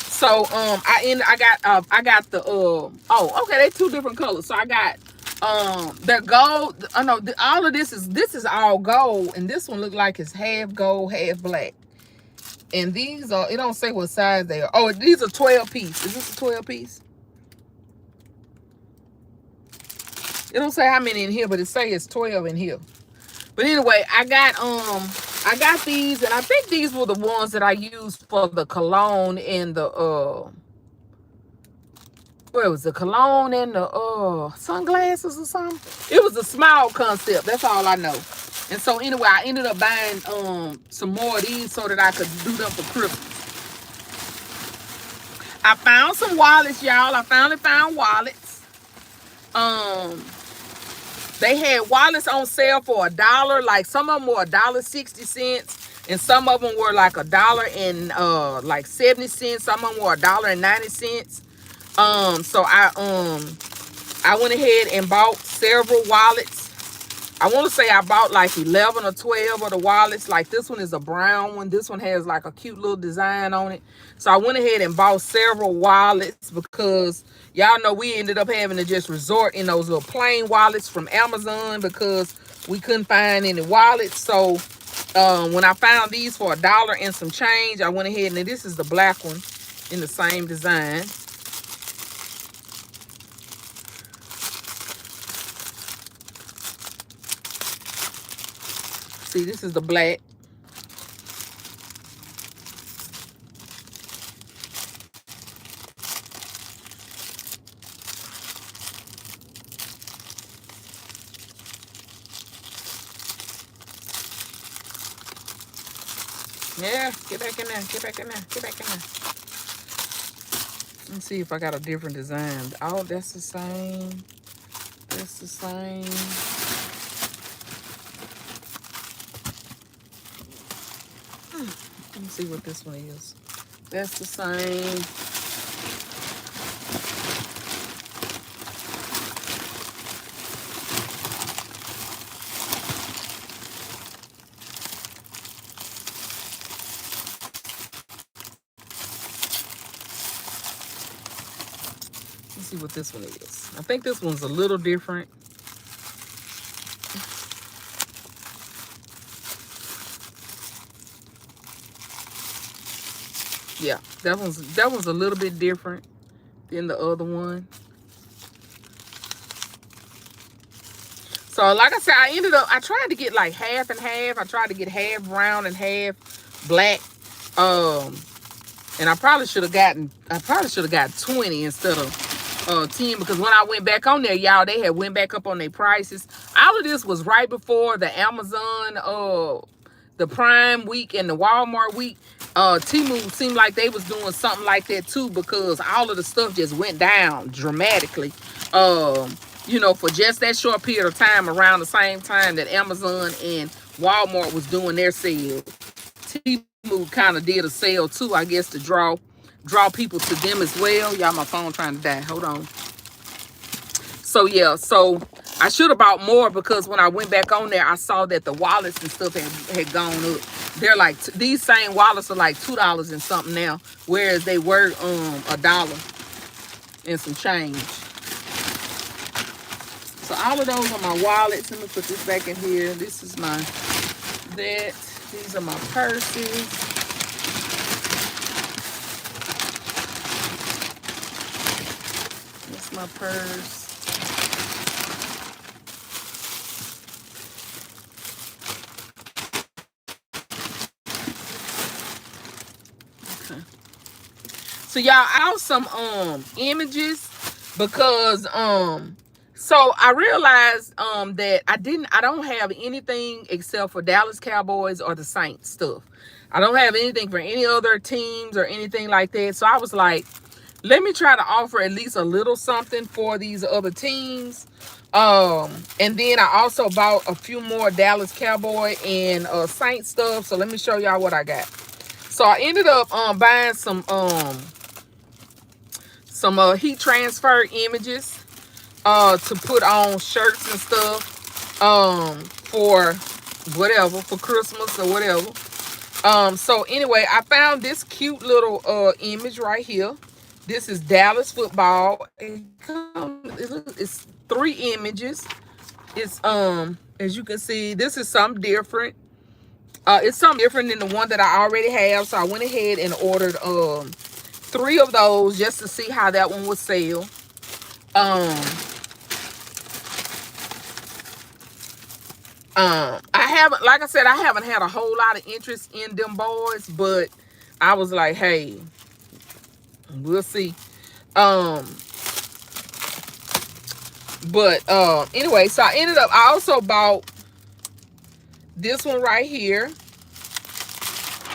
So I got the okay, they 2 different colors. So I got they're gold. Oh no, all of this is all gold, and this one looked like it's half gold, half black. And these are, it don't say what size they are. Oh, these are 12 piece. Is this a 12 piece? It don't say how many in here, but it say it's 12 in here. But anyway, I got these, and I think these were the ones that I used for the cologne and the what was the cologne and the sunglasses or something? It was a small concept. That's all I know. And so anyway, I ended up buying some more of these so that I could do them for Christmas. I found some wallets, y'all. I finally found wallets. They had wallets on sale for $1. Like some of them were $1.60, and some of them were like $1.70. Some of them were $1.90. So I went ahead and bought several wallets. I want to say I bought like 11 or 12 of the wallets. Like this one is a brown one. This one has like a cute little design on it. So I went ahead and bought several wallets because y'all know we ended up having to just resort in those little plain wallets from Amazon because we couldn't find any wallets. So when I found these for $1 and some change, I went ahead, and this is the black one in the same design. See, this is the black. Yeah, get back in there. Get back in there. Get back in there. Let's see if I got a different design. Oh, that's the same. That's the same. Let me see what this one is. That's the same. Let's see what this one is. I think this one's a little different. Yeah, that one's a little bit different than the other one. So like I said, I tried to get like half and half. I tried to get half brown and half black. And I probably should have got 20 instead of 10, because when I went back on there, y'all, they had went back up on their prices. All of this was right before the Amazon the Prime week and the Walmart week. Temu seemed like they was doing something like that too, because all of the stuff just went down dramatically. For just that short period of time, around the same time that Amazon and Walmart was doing their sale. Temu kind of did a sale too, I guess, to draw people to them as well. Y'all, my phone trying to die. Hold on. So yeah, so I should have bought more, because when I went back on there, I saw that the wallets and stuff had gone up. They're like, these same wallets are like $2 and something now, whereas they were $1 and some change. So all of those are my wallets. Let me put this back in here. This is these are my purses. That's my purse. So y'all, out some images, because so I realized that I don't have anything except for Dallas Cowboys or the Saints stuff. I don't have anything for any other teams or anything like that. So I was like, let me try to offer at least a little something for these other teams. And then I also bought a few more Dallas Cowboy and Saints stuff. So let me show y'all what I got. So I ended up buying some heat transfer images to put on shirts and stuff for whatever, for Christmas or whatever. So anyway, I found this cute little image right here. This is Dallas football. It's 3 images. It's as you can see, this is something different. It's something different than the one that I already have. So I went ahead and ordered 3 of those just to see how that one would sell. I haven't, like I said, I haven't had a whole lot of interest in them boys, but I was like, hey, we'll see. Anyway, so I also bought this one right here.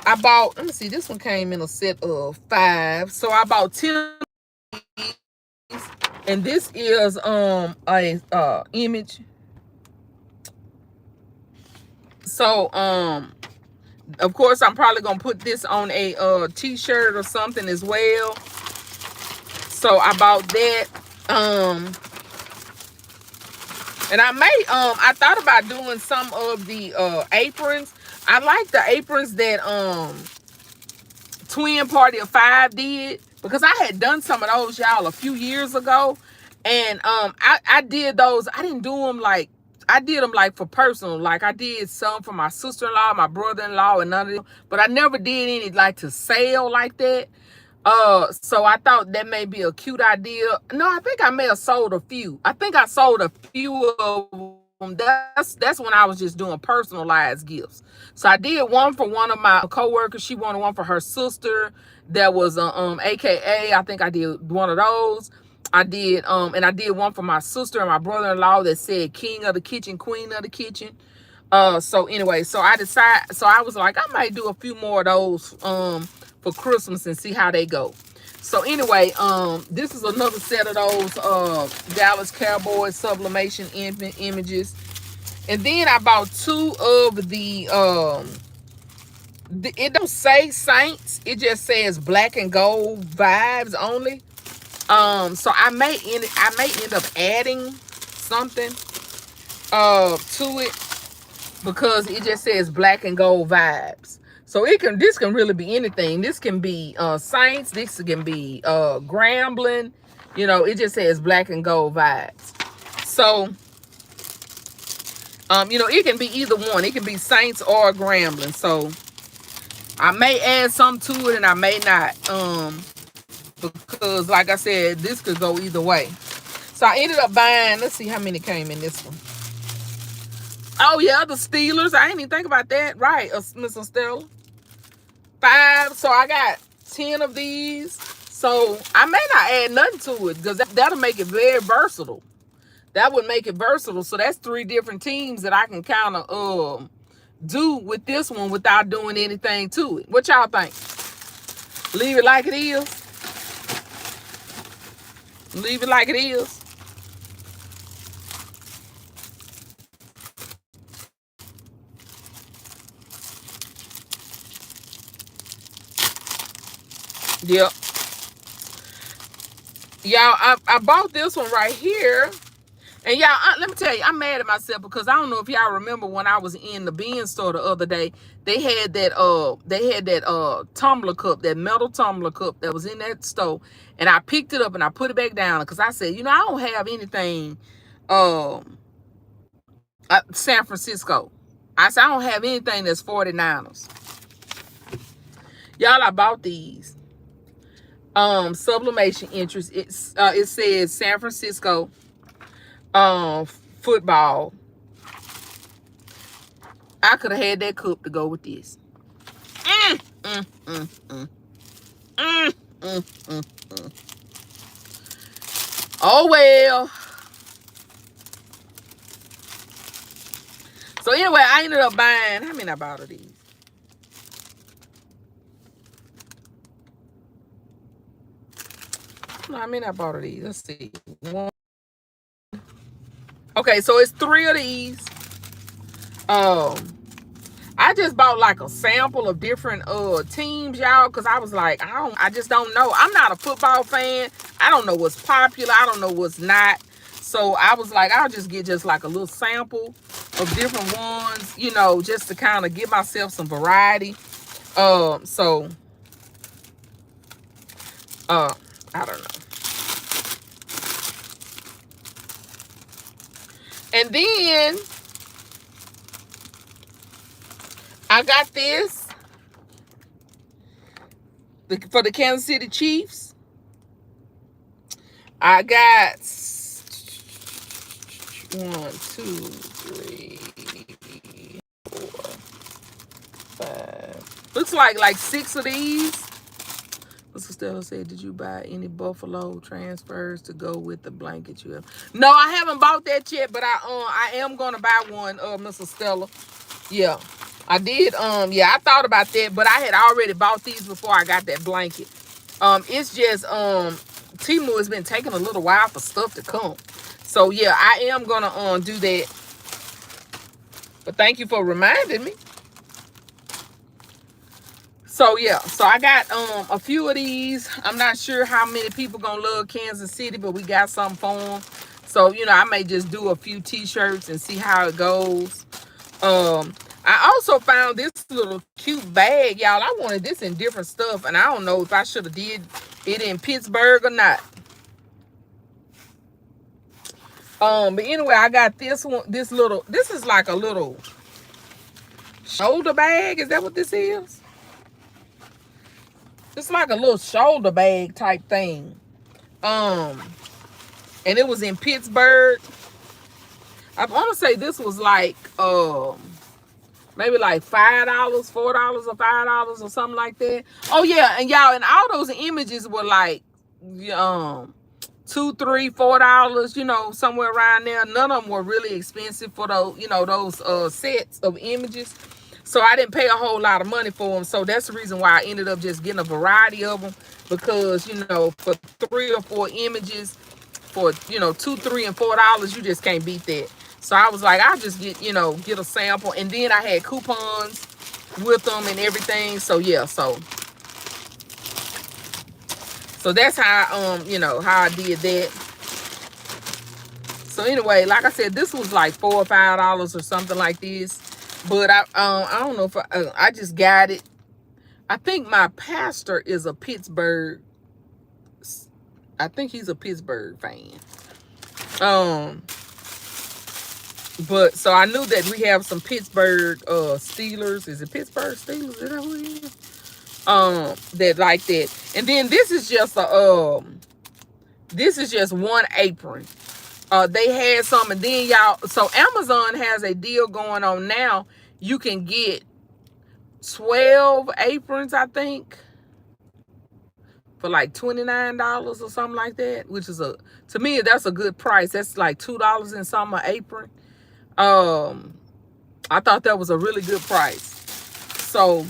Let me see, this one came in a set of 5. So I bought 10 of these, and this is a image. So of course I'm probably gonna put this on a t-shirt or something as well. So I bought that. And I thought about doing some of the aprons. I like the aprons that Twin Party of 5 did, because I had done some of those, y'all, a few years ago. And I did those. I didn't do them like, I did them like for personal. Like I did some for my sister-in-law, my brother-in-law, and none of them. But I never did any like to sell like that. So I thought that may be a cute idea. No, I think I may have sold a few. I think I sold a few of them. That's when I was just doing personalized gifts. So I did one for one of my coworkers. She wanted one for her sister. That was AKA. I think I did one of those. I did and I did one for my sister and my brother-in-law that said King of the Kitchen, Queen of the Kitchen. So anyway, so I was like, I might do a few more of those for Christmas and see how they go. So anyway, this is another set of those Dallas Cowboys sublimation images. And then I bought two of the it don't say Saints, it just says black and gold vibes only. So I may end up adding something to it, because it just says black and gold vibes. So this can really be anything. This can be Saints, this can be Grambling. You know, it just says black and gold vibes. So you know, it can be either one. It can be Saints or Grambling. So I may add something to it and I may not. Because like I said, this could go either way. So I ended up buying, let's see how many came in this one. Oh yeah, the Steelers. I didn't even think about that. Right, Miss Estella. 5. So I got 10 of these. So I may not add nothing to it, because that'll make it very versatile. That would make it versatile. So that's 3 different teams that I can kind of do with this one without doing anything to it. What y'all think? Leave it like it is. Leave it like it is. Yep. Y'all, I bought this one right here. And y'all, let me tell you, I'm mad at myself, because I don't know if y'all remember when I was in the bean store the other day, they had that tumbler cup, that metal tumbler cup that was in that store, and I picked it up and I put it back down, because I said, you know, I don't have anything San Francisco. I said, I don't have anything that's 49ers. Y'all, I bought these sublimation interest. It says San Francisco football. I could have had that cup to go with this. Oh well. So anyway, I ended up buying, how many I bought of these? I mean, I bought of these. Let's see. 1. Okay, so it's 3 of these. I just bought like a sample of different teams, y'all, because I was like, I just don't know. I'm not a football fan. I don't know what's popular. I don't know what's not. So I was like, I'll just get like a little sample of different ones, you know, just to kind of give myself some variety. So I don't know. And then I got this for the Kansas City Chiefs. I got 1, 2, 3, 4, 5. Looks like 6 of these. Mr. Stella said, did you buy any Buffalo transfers to go with the blanket you have? No, I haven't bought that yet, but I am gonna buy one, Mr. Stella. Yeah, I did. Yeah, I thought about that, but I had already bought these before I got that blanket. It's just Temu has been taking a little while for stuff to come. So yeah, I am gonna do that. But thank you for reminding me. So yeah, so I got a few of these. I'm not sure how many people gonna love Kansas City, but we got something for them. So, you know, I may just do a few t-shirts and see how it goes. I also found this little cute bag, y'all. I wanted this in different stuff, and I don't know if I should have did it in Pittsburgh or not. But anyway, I got this one. This is like a little shoulder bag. Is that what this is? It's like a little shoulder bag type thing. And it was in Pittsburgh. I want to say this was like maybe like $5, $4 or $5 or something like that. Oh yeah, and y'all, and all those images were like $2 $2, $3, $4, you know, somewhere around there. None of them were really expensive for those, you know, those sets of images. So I didn't pay a whole lot of money for them. So that's the reason why I ended up just getting a variety of them, because, you know, for 3 or 4 images, for, you know, $2, $3, and $4, you just can't beat that. So I was like, I'll just get, you know, get a sample. And then I had coupons with them and everything. So yeah, so that's how you know, how I did that. So anyway, like I said, this was like $4 or $5 or something like this. But I don't know if I just got it. I think my pastor is a Pittsburgh. I think he's a Pittsburgh fan. But so I knew that we have some Pittsburgh Steelers. Is it Pittsburgh Steelers? Is that who it is? That like that. And then this is just a this is just one apron. They had some, and then y'all, so Amazon has a deal going on now. You can get 12 aprons, I think, for like $29 or something like that, which is to me, that's a good price. That's like $2 and something an apron. I thought that was a really good price. So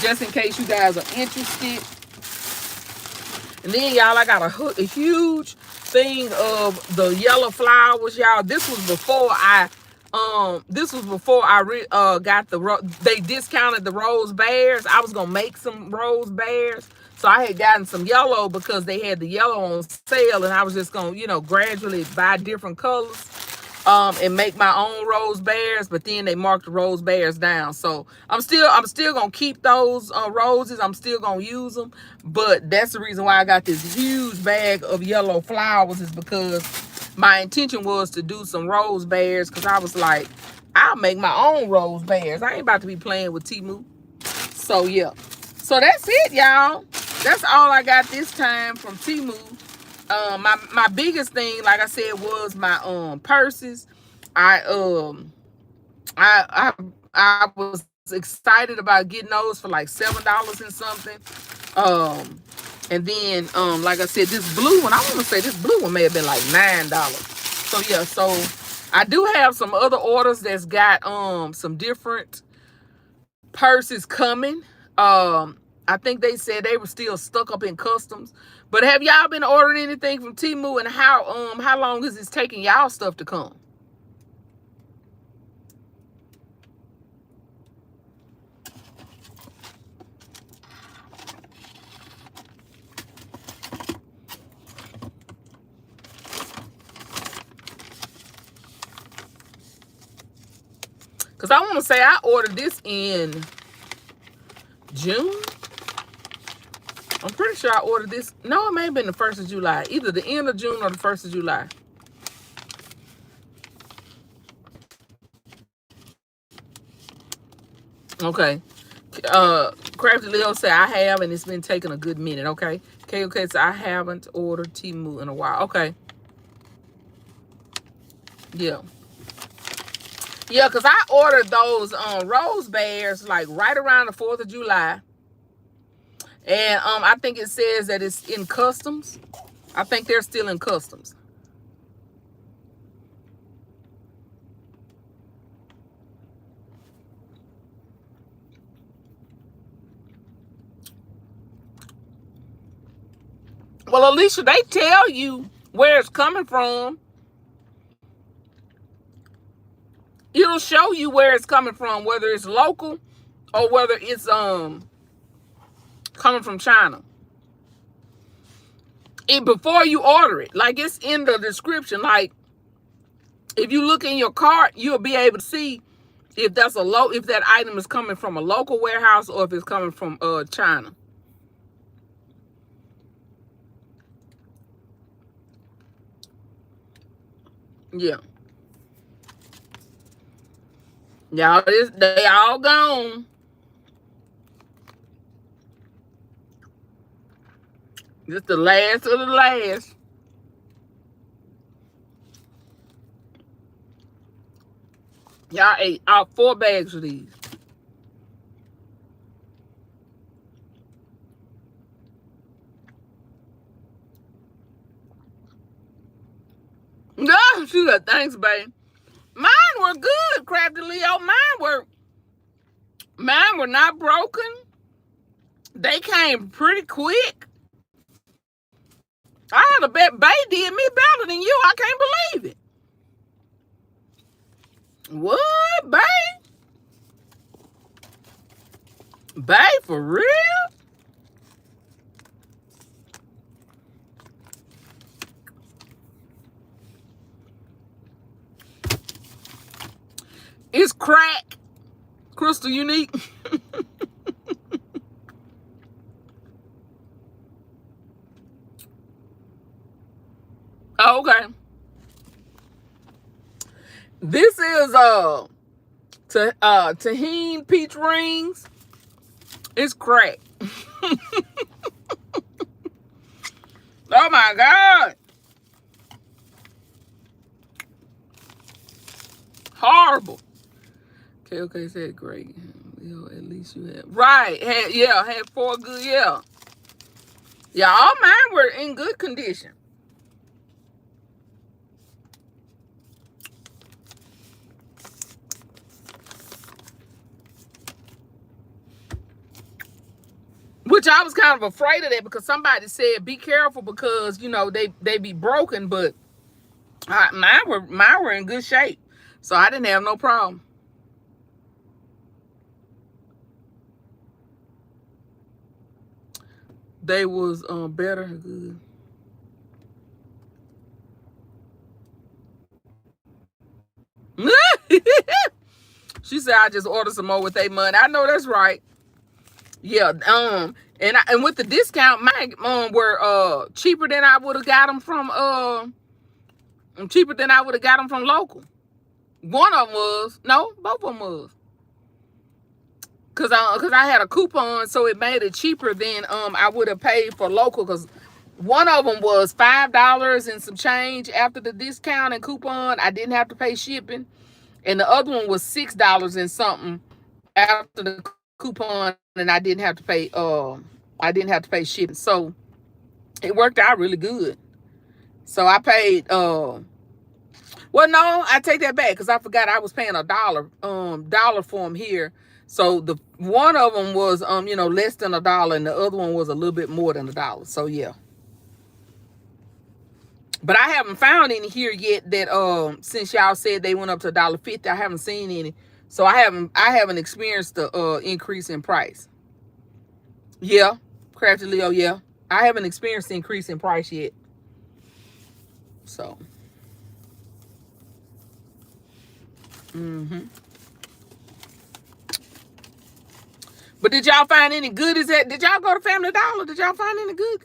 just in case you guys are interested. And then y'all, I got a huge thing of the yellow flowers, y'all. This was before I got they discounted the rose bears. I was gonna make some rose bears, so I had gotten some yellow because they had the yellow on sale, and I was just gonna, you know, gradually buy different colors and make my own rose bears. But then they marked the rose bears down, so I'm still gonna keep those roses. I'm still gonna use them, but that's the reason why I got this huge bag of yellow flowers, is because my intention was to do some rose bears, because I was like, I'll make my own rose bears. I ain't about to be playing with Temu. So yeah, so that's it, y'all. That's all I got this time from Temu. My biggest thing, like I said, was my purses. I was excited about getting those for like $7 and something. And then like I said, this blue one, I want to say this blue one may have been like $9. So yeah, so I do have some other orders that's got some different purses coming. I think they said they were still stuck up in customs. But have y'all been ordering anything from Temu, and how long is it taking y'all stuff to come? Because I want to say I ordered this in June. I'm pretty sure I ordered this. No, it may have been the 1st of July. Either the end of June or the 1st of July. Okay. Crafty Leo said I have, and it's been taking a good minute. Okay. Okay, so I haven't ordered Temu in a while. Okay. Yeah. Yeah, because I ordered those rose bears like right around the 4th of July. And I think it says that it's in customs. I think they're still in customs. Well, Alicia, they tell you where it's coming from. It'll show you where it's coming from, whether it's local or whether it's coming from China. Before you order it, like it's in the description. Like if you look in your cart, you'll be able to see if that's if that item is coming from a local warehouse or if it's coming from China. Yeah. Y'all, they all gone. Just the last of the last. Y'all ate out 4 bags of these. She said, thanks, babe. Mine were good, Crafty Leo. Mine were not broken. They came pretty quick. I had a bet Bay did me better than you. I can't believe it. What, Bay? Bay, for real? It's crack. Crystal Unique. Oh, okay. This is tahine peach rings. It's crack. Oh my God. Horrible. Okay, said great. At least you had right. Had 4 good, yeah. Yeah, all mine were in good condition. Which I was kind of afraid of that because somebody said be careful because they be broken, but mine were in good shape, so I didn't have no problem. They was better. Good. She said I just ordered some more with their money. I know that's right. Yeah. And with the discount, mine were cheaper than I would have got them from local. One of them was both of them was. Cause I had a coupon, so it made it cheaper than I would have paid for local. Cause one of them was $5 and some change after the discount and coupon. I didn't have to pay shipping, and the other one was $6 and something after the coupon, and I didn't have to pay. Shipping, so it worked out really good. So I paid. Well, no, I take that back because I forgot I was paying $1 for them here. So the one of them was less than $1, and the other one was a little bit more than $1. So yeah. But I haven't found any here yet that since y'all said they went up to $1.50, I haven't seen any. So I haven't experienced the increase in price. Yeah, Crafty Leo, yeah. I haven't experienced the increase in price yet. So But did y'all find any goodies did y'all go to Family Dollar? Did y'all find any good?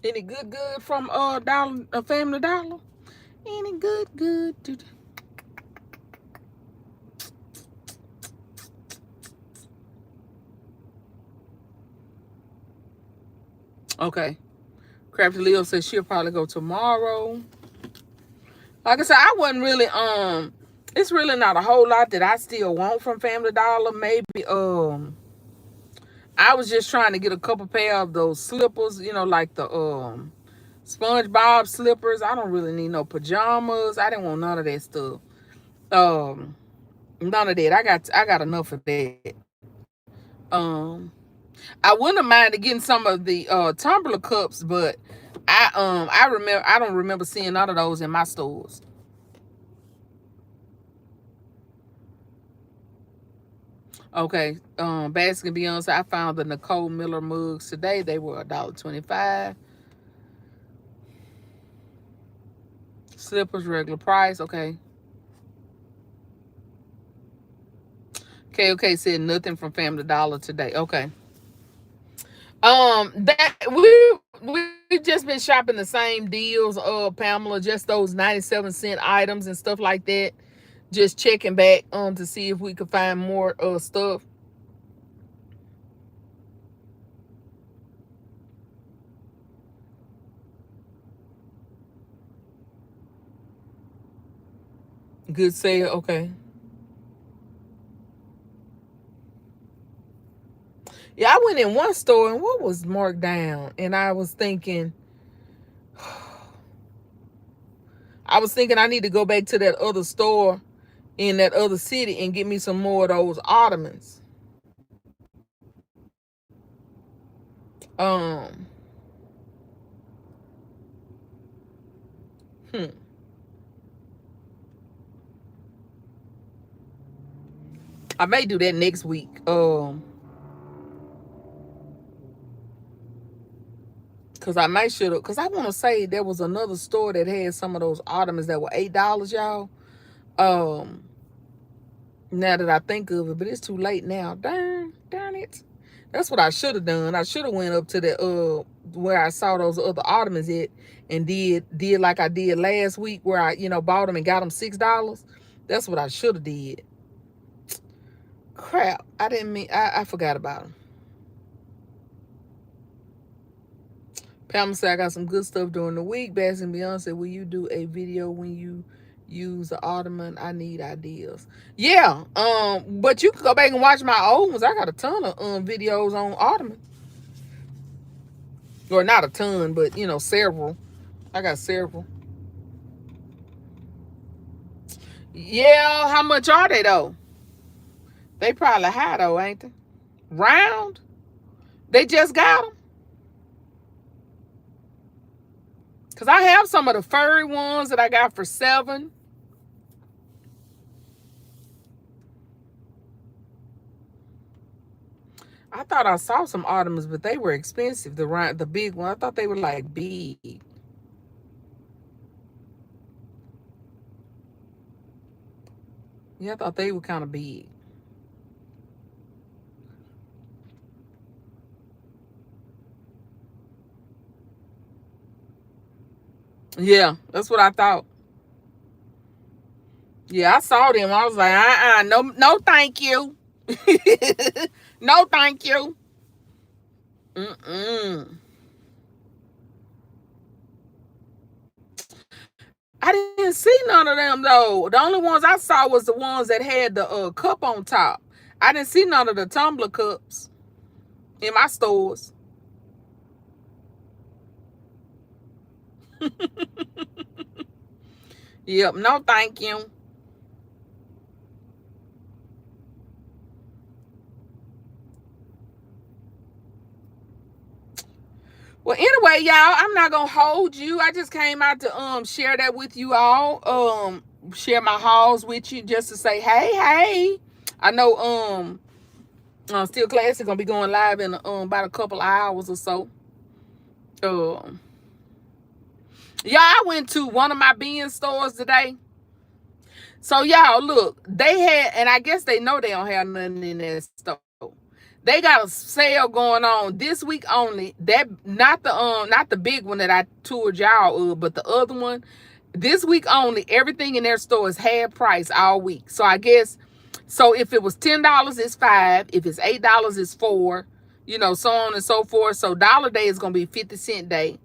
Any good from Family Dollar? Any good? Okay. Crafty Leo says she'll probably go tomorrow. Like I said, I wasn't really it's really not a whole lot that I still want from Family Dollar. Maybe I was just trying to get a couple pair of those slippers, like the SpongeBob slippers. I don't really need no pajamas. I didn't want none of that stuff. None of that. I got enough of that. I wouldn't have minded getting some of the tumbler cups, but I don't remember seeing none of those in my stores. Okay, Baskin Beyonce, I found the Nicole Miller mugs today. They were $1.25. Slippers regular price. Okay. Okay, said nothing from Family Dollar today. Okay. That we just been shopping the same deals, Pamela, just those 97-cent items and stuff like that. Just checking back to see if we could find more stuff. Good sale. Okay. Yeah, I went in one store and what was marked down, and I was thinking I need to go back to that other store in that other city and get me some more of those ottomans. Um, hmm. I may do that next week. Cause I might should have. Cause I want to say there was another store that had some of those ottomans that were $8, y'all. Um, Now that I think of it, but it's too late now. Darn it. That's what I should have done. I should have went up to the where I saw those other ottomans at and did like I did last week where I bought them and got them $6. That's what I should have did. Crap. I didn't mean I forgot about them. Pamela said I got some good stuff during the week. Bass and Beyonce, will you do a video when you use the ottoman? I need ideas. Yeah. But you can go back and watch my old ones. I got a ton of videos on ottoman. Or not a ton, but several. I got several. Yeah, how much are they though? They probably high though, ain't they? Round? They just got them? Cause I have some of the furry ones that I got for $7. I thought I saw some ottomans, but they were expensive. The big one. I thought they were like big. Yeah, I thought they were kind of big. Yeah, that's what I thought. Yeah, I saw them. I was like, no, no, thank you. No, thank you. Mm-mm. I didn't see none of them though. The only ones I saw was the ones that had the cup on top. I didn't see none of the tumbler cups in my stores. Yep, no thank you. Well, anyway, y'all, I'm not gonna hold you. I just came out to share that with you all. Share my hauls with you just to say, hey. I know Still Classic gonna be going live in about a couple hours or so. Um Y'all, I went to one of my bean stores today. So y'all, look, they had, and I guess they know they don't have nothing in that store. They got a sale going on this week only. That not the big one that I toured y'all of, but the other one. This week only, everything in their store is half price all week. So I guess, so if it was $10, it's $5. If it's $8, it's $4. So on and so forth. So Dollar Day is gonna be 50-cent day.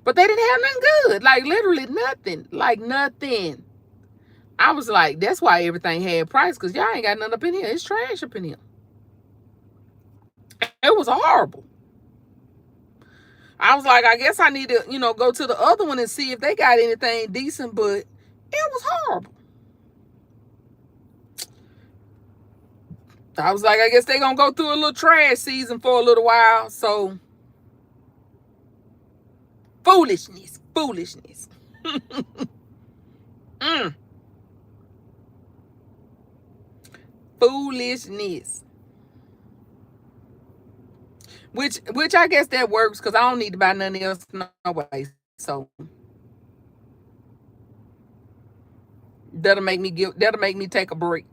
But they didn't have nothing good. Like literally nothing. Like nothing. I was like, that's why everything had price, because y'all ain't got nothing up in here. It's trash up in here. It was horrible. I was like, I guess I need to, go to the other one and see if they got anything decent, but it was horrible. I was like, I guess they're going to go through a little trash season for a little while. So, foolishness. mm. Foolishness. Which I guess that works because I don't need to buy nothing else no way. So that'll make me take a break.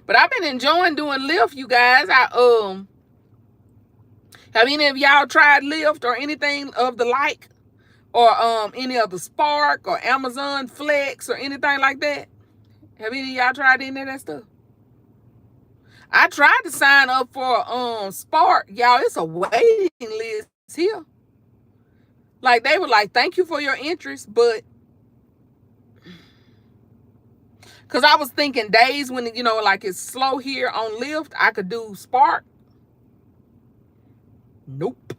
But I've been enjoying doing Lyft, you guys. Have any of y'all tried Lyft or anything of the like? Or any of the Spark or Amazon Flex or anything like that? Have any of y'all tried any of that stuff? I tried to sign up for Spark. Y'all, it's a waiting list here. Like they were like, thank you for your interest, but because I was thinking days when, like it's slow here on Lyft, I could do Spark. Nope.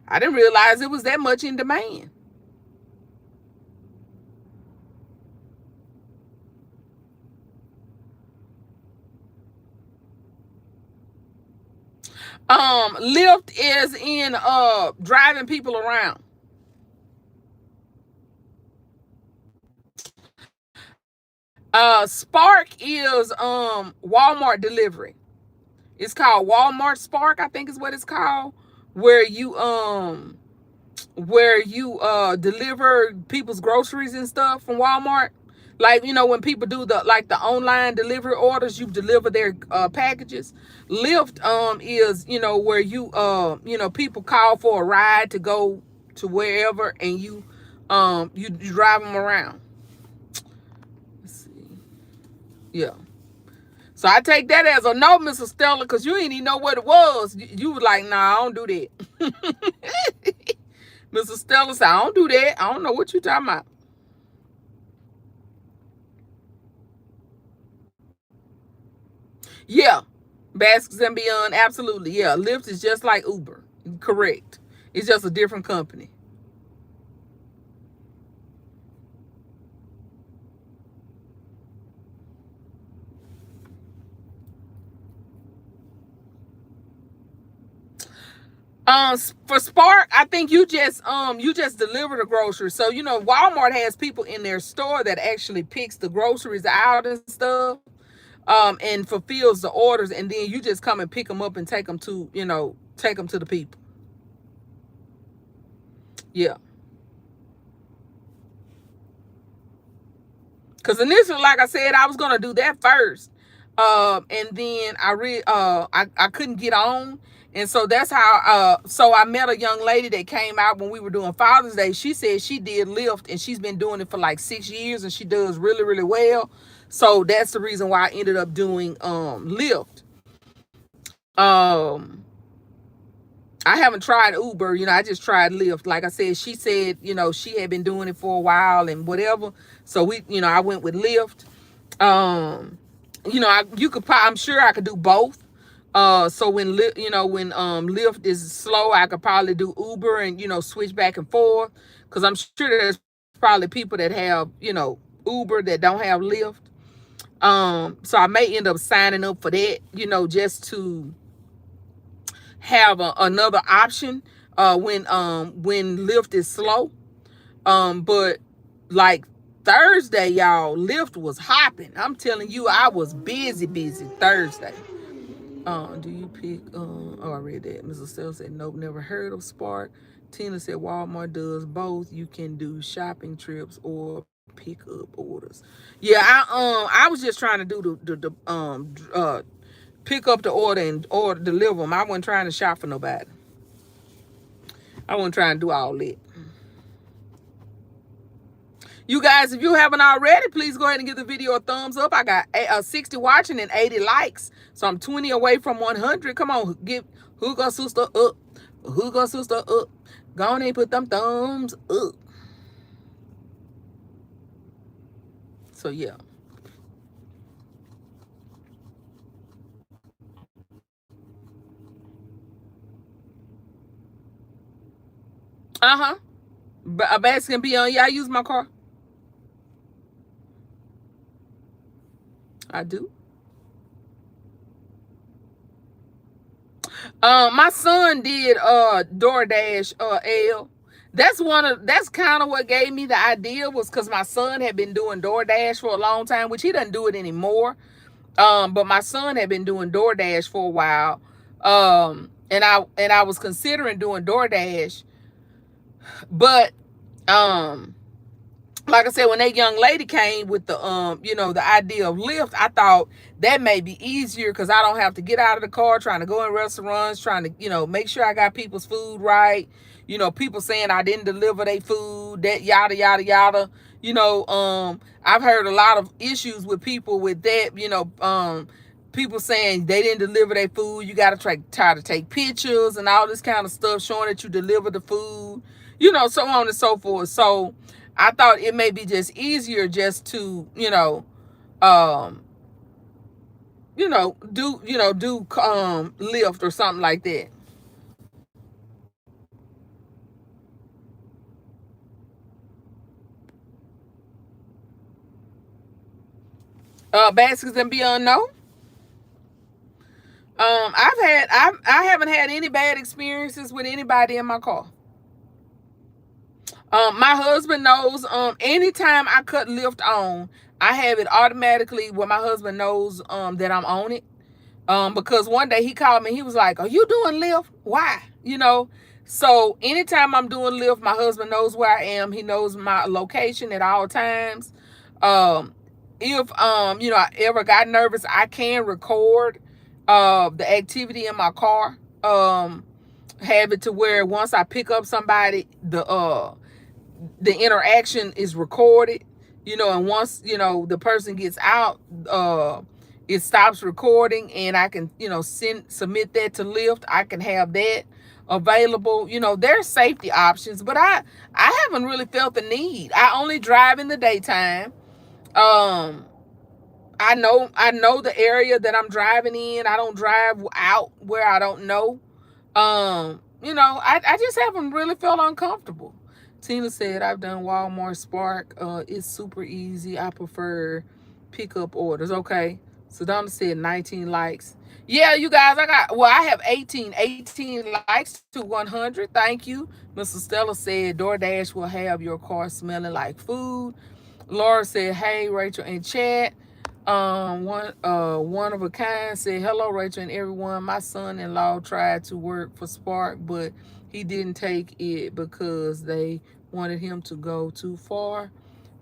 I didn't realize it was that much in demand. Lyft is in driving people around. Spark is Walmart delivery. It's called Walmart Spark, I think is what it's called, where you deliver people's groceries and stuff from Walmart. Like, when people do the online delivery orders, you deliver their packages. Lyft is, where people call for a ride to go to wherever, and you drive them around. Let's see. Yeah. So I take that as a no, Mr. Stella, because you ain't even know what it was. You was like, nah, I don't do that. Mr. Stella said, I don't do that. I don't know what you talking about. Yeah. Baskets and Beyond, absolutely. Yeah. Lyft is just like Uber. Correct. It's just a different company. For Spark, I think you just deliver the groceries. So Walmart has people in their store that actually picks the groceries out and stuff, and fulfills the orders, and then you just come and pick them up and take them to the people. Yeah. Because initially, like I said, I was gonna do that first, and then I couldn't get on, and so that's how. So I met a young lady that came out when we were doing Father's Day. She said she did Lyft, and she's been doing it for like 6 years, and she does really really well. So that's the reason why I ended up doing Lyft. Um, I haven't tried Uber, I just tried Lyft. Like I said, she said, she had been doing it for a while and whatever. So I went with Lyft. Um, I'm sure I could do both. So when Lyft is slow, I could probably do Uber and, switch back and forth. Cause I'm sure there's probably people that have, Uber that don't have Lyft. So I may end up signing up for that, just to have another option when Lyft is slow. But like Thursday, y'all, Lyft was hopping. I'm telling you, I was busy Thursday. Do you pick oh, I read that. Mrs. Sell said nope, never heard of Spark. Tina said Walmart does both. You can do shopping trips or pick up orders. Yeah, I was just trying to do the pick up the order and order deliver them. I wasn't trying to shop for nobody. I wasn't trying to do all that. You guys, if you haven't already, please go ahead and give the video a thumbs up. I got 60 watching and 80 likes. So I'm 20 away from 100. Come on, hook a sister up. Hook a sister up. Go on and put them thumbs up. So, yeah. Uh-huh. A basket can be on. Yeah, I use my car. I do. My son did DoorDash L. That's kind of what gave me the idea, was because my son had been doing DoorDash for a long time, which he doesn't do it anymore. But my son had been doing DoorDash for a while. And I was considering doing DoorDash, but like I said, when that young lady came with the idea of Lyft, I thought that may be easier because I don't have to get out of the car trying to go in restaurants, trying to, make sure I got people's food right. People saying I didn't deliver their food, that yada, yada, yada. I've heard a lot of issues with people with that, people saying they didn't deliver their food. You got to try to take pictures and all this kind of stuff showing that you delivered the food, so on and so forth. So I thought it may be just easier just to, um, do Lyft or something like that. Baskets and Beyond, no. I haven't had any bad experiences with anybody in my car. My husband knows. Anytime I cut Lyft on, I have it automatically where my husband knows that I'm on it. Because one day he called me, he was like, "Are you doing Lyft? Why?" So anytime I'm doing Lyft, my husband knows where I am. He knows my location at all times. Um, if I ever got nervous, I can record the activity in my car. Have it to where once I pick up somebody, the interaction is recorded, and once, the person gets out, it stops recording, and I can, submit that to Lyft. I can have that available. There's safety options, but I haven't really felt the need. I only drive in the daytime. Um, I know the area that I'm driving in. I don't drive out where I don't know. I just haven't really felt uncomfortable. Tina said, I've done Walmart Spark. It's super easy. I prefer pickup orders. Okay. Sedona said 19 likes. Yeah, you guys, I have 18 likes to 100. Thank you. Mr. Stella said, DoorDash will have your car smelling like food. Laura said, hey, Rachel in chat. One of a kind said, hello, Rachel and everyone. My son-in-law tried to work for Spark, but he didn't take it because they wanted him to go too far.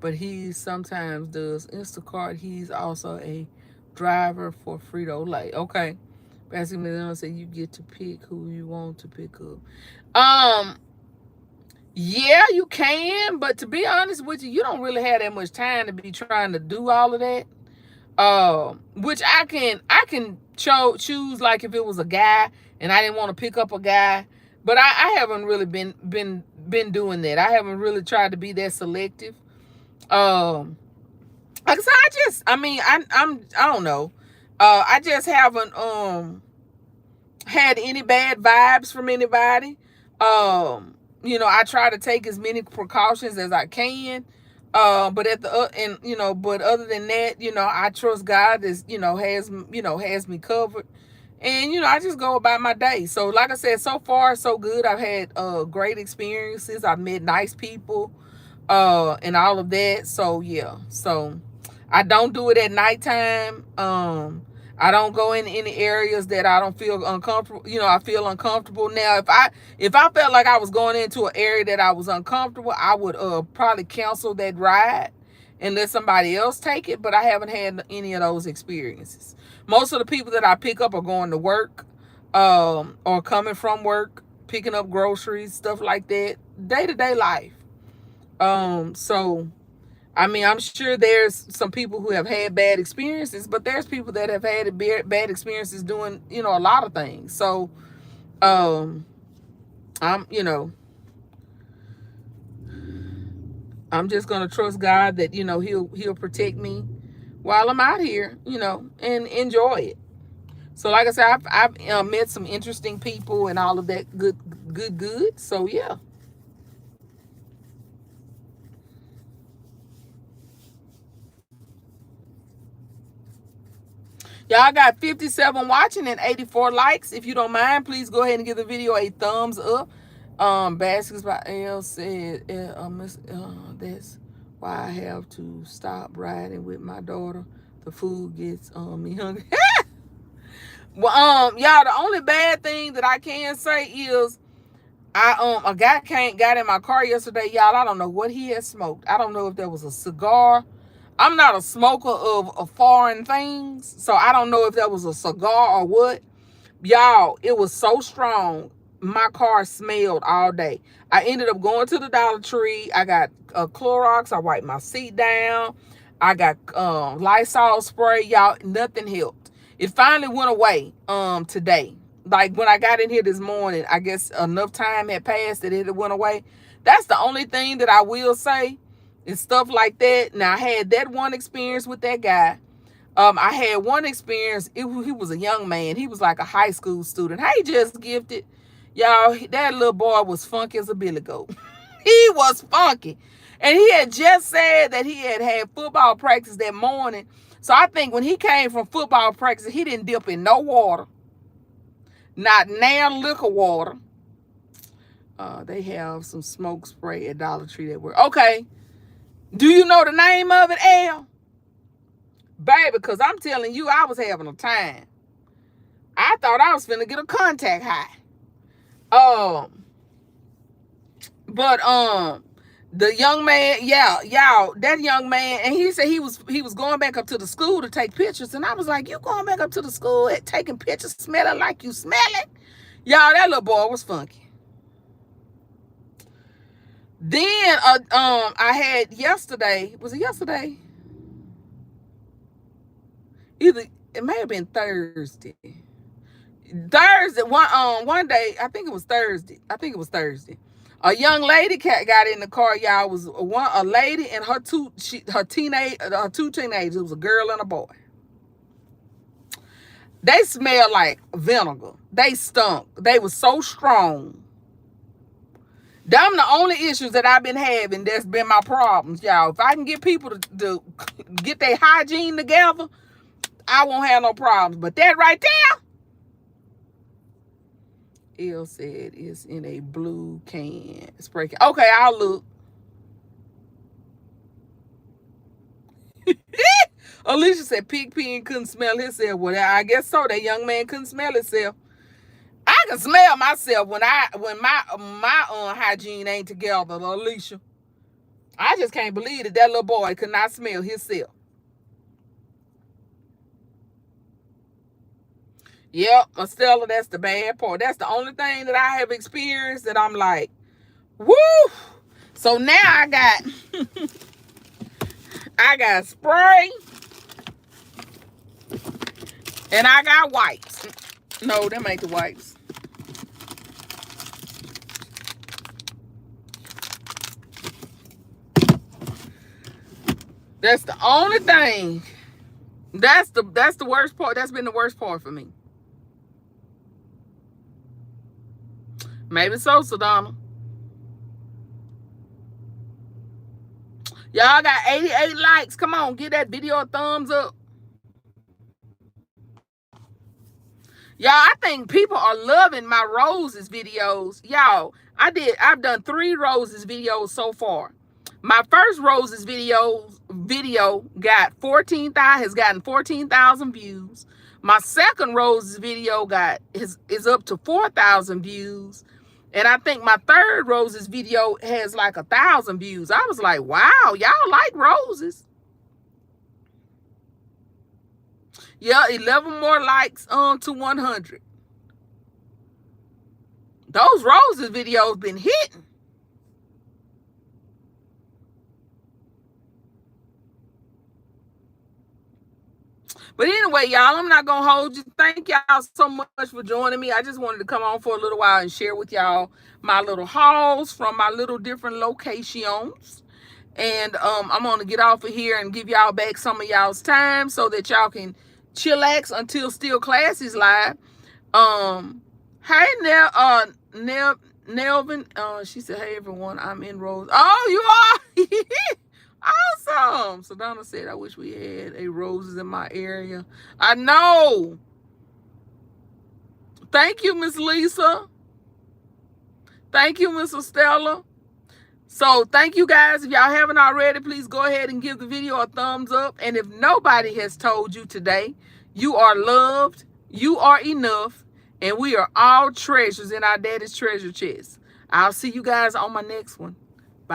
But he sometimes does Instacart. He's also a driver for Frito-Lay. Okay. Basically, they say you get to pick who you want to pick up. Yeah, you can, but to be honest with you, you don't really have that much time to be trying to do all of that. Which I can choose, like if it was a guy and I didn't want to pick up a guy, but I haven't really been doing that. I haven't really tried to be that selective. Um, like I said, I don't know. I just haven't had any bad vibes from anybody. I try to take as many precautions as I can. But at the but other than that, I trust God is, has me covered. And I just go about my day. So like I said, so far so good. I've had great experiences. I've met nice people and all of that. So yeah. So I don't do it at nighttime. I don't go in any areas that I don't feel uncomfortable. I feel uncomfortable. Now, if I felt like I was going into an area that I was uncomfortable, I would probably cancel that ride and let somebody else take it. But I haven't had any of those experiences. Most of the people that I pick up are going to work, or coming from work, picking up groceries, stuff like that, day-to-day life. So I'm sure there's some people who have had bad experiences, but there's people that have had bad experiences doing, a lot of things. So, um, I'm, I'm just gonna trust God that He'll protect me while I'm out here, and enjoy it. So, like I said, I've met some interesting people and all of that good. So, yeah. Y'all got 57 watching and 84 likes. If you don't mind, please go ahead and give the video a thumbs up. Baskets by L said, that's why I have to stop riding with my daughter. The food gets me hungry. Well, y'all, the only bad thing that I can say is a guy got in my car yesterday, y'all. I don't know what he had smoked. I don't know if there was a cigar. I'm not a smoker of foreign things, so I don't know if that was a cigar or what. Y'all, it was so strong. My car smelled all day. I ended up going to the Dollar Tree. I got Clorox. I wiped my seat down. I got Lysol spray. Y'all, nothing helped. It finally went away today. Like when I got in here this morning, I guess enough time had passed that it went away. That's the only thing that I will say and stuff like that. Now I had that one experience with that guy. I had one experience. He was a young man. He was like a high school student. Hey, just gifted. Y'all, that little boy was funky as a billy goat. He was funky. And he had just said that he had football practice that morning. So I think when he came from football practice, he didn't dip in no water. Not now liquor water. They have some smoke spray at Dollar Tree that work. Okay. Do you know the name of it, Al? Baby, because I'm telling you, I was having a time. I thought I was finna get a contact high. But the young man, y'all, that young man, and he said he was going back up to the school to take pictures, and I was like, you going back up to the school and taking pictures, smelling like you smelling? Y'all, that little boy was funky. Then I had yesterday. Was it yesterday? Either it may have been Thursday. One day, I think it was Thursday. A young lady got in the car, y'all. Was a lady and her two teenagers. It was a girl and a boy. They smelled like vinegar. They stunk. They were so strong. Them the only issues that I've been having. That's been my problems, y'all. If I can get people to get their hygiene together, I won't have no problems. But that right there, Elle said it's in a blue can. Spray can. Okay, I'll look. Alicia said Pigpen couldn't smell himself. Well, I guess so. That young man couldn't smell himself. I can smell myself when my hygiene ain't together, Alicia. I just can't believe that little boy could not smell himself. Yep, Estella, that's the bad part. That's the only thing that I have experienced that I'm like, woo! So now I got spray and I got wipes. No, them ain't the wipes. That's the only thing. That's the worst part. That's been the worst part for me. Maybe so, Sedona. Y'all got 88 likes. Come on, give that video a thumbs up. Y'all, I think people are loving my roses videos. Y'all, I've done 3 roses videos so far. My first roses video got has gotten 14,000 views. My second roses video is up to 4,000 views. And I think my third roses video has like 1,000 views. I was like, wow, y'all like roses. Yeah, 11 more likes to 100. Those roses videos been hitting. But anyway, y'all, I'm not going to hold you. Thank y'all so much for joining me. I just wanted to come on for a little while and share with y'all my little hauls from my little different locations. And I'm going to get off of here and give y'all back some of y'all's time so that y'all can chillax until Still Class is live. Hey, Nelvin. She said, hey, everyone, I'm in Rose. Oh, you are? Awesome. Sedona said, I wish we had a roses in my area. I know. Thank you, Miss Lisa. Thank you, Miss Estella. So thank you guys. If y'all haven't already, please go ahead and give the video a thumbs up. And if nobody has told you today, you are loved, you are enough, and we are all treasures in our daddy's treasure chest. I'll see you guys on my next one.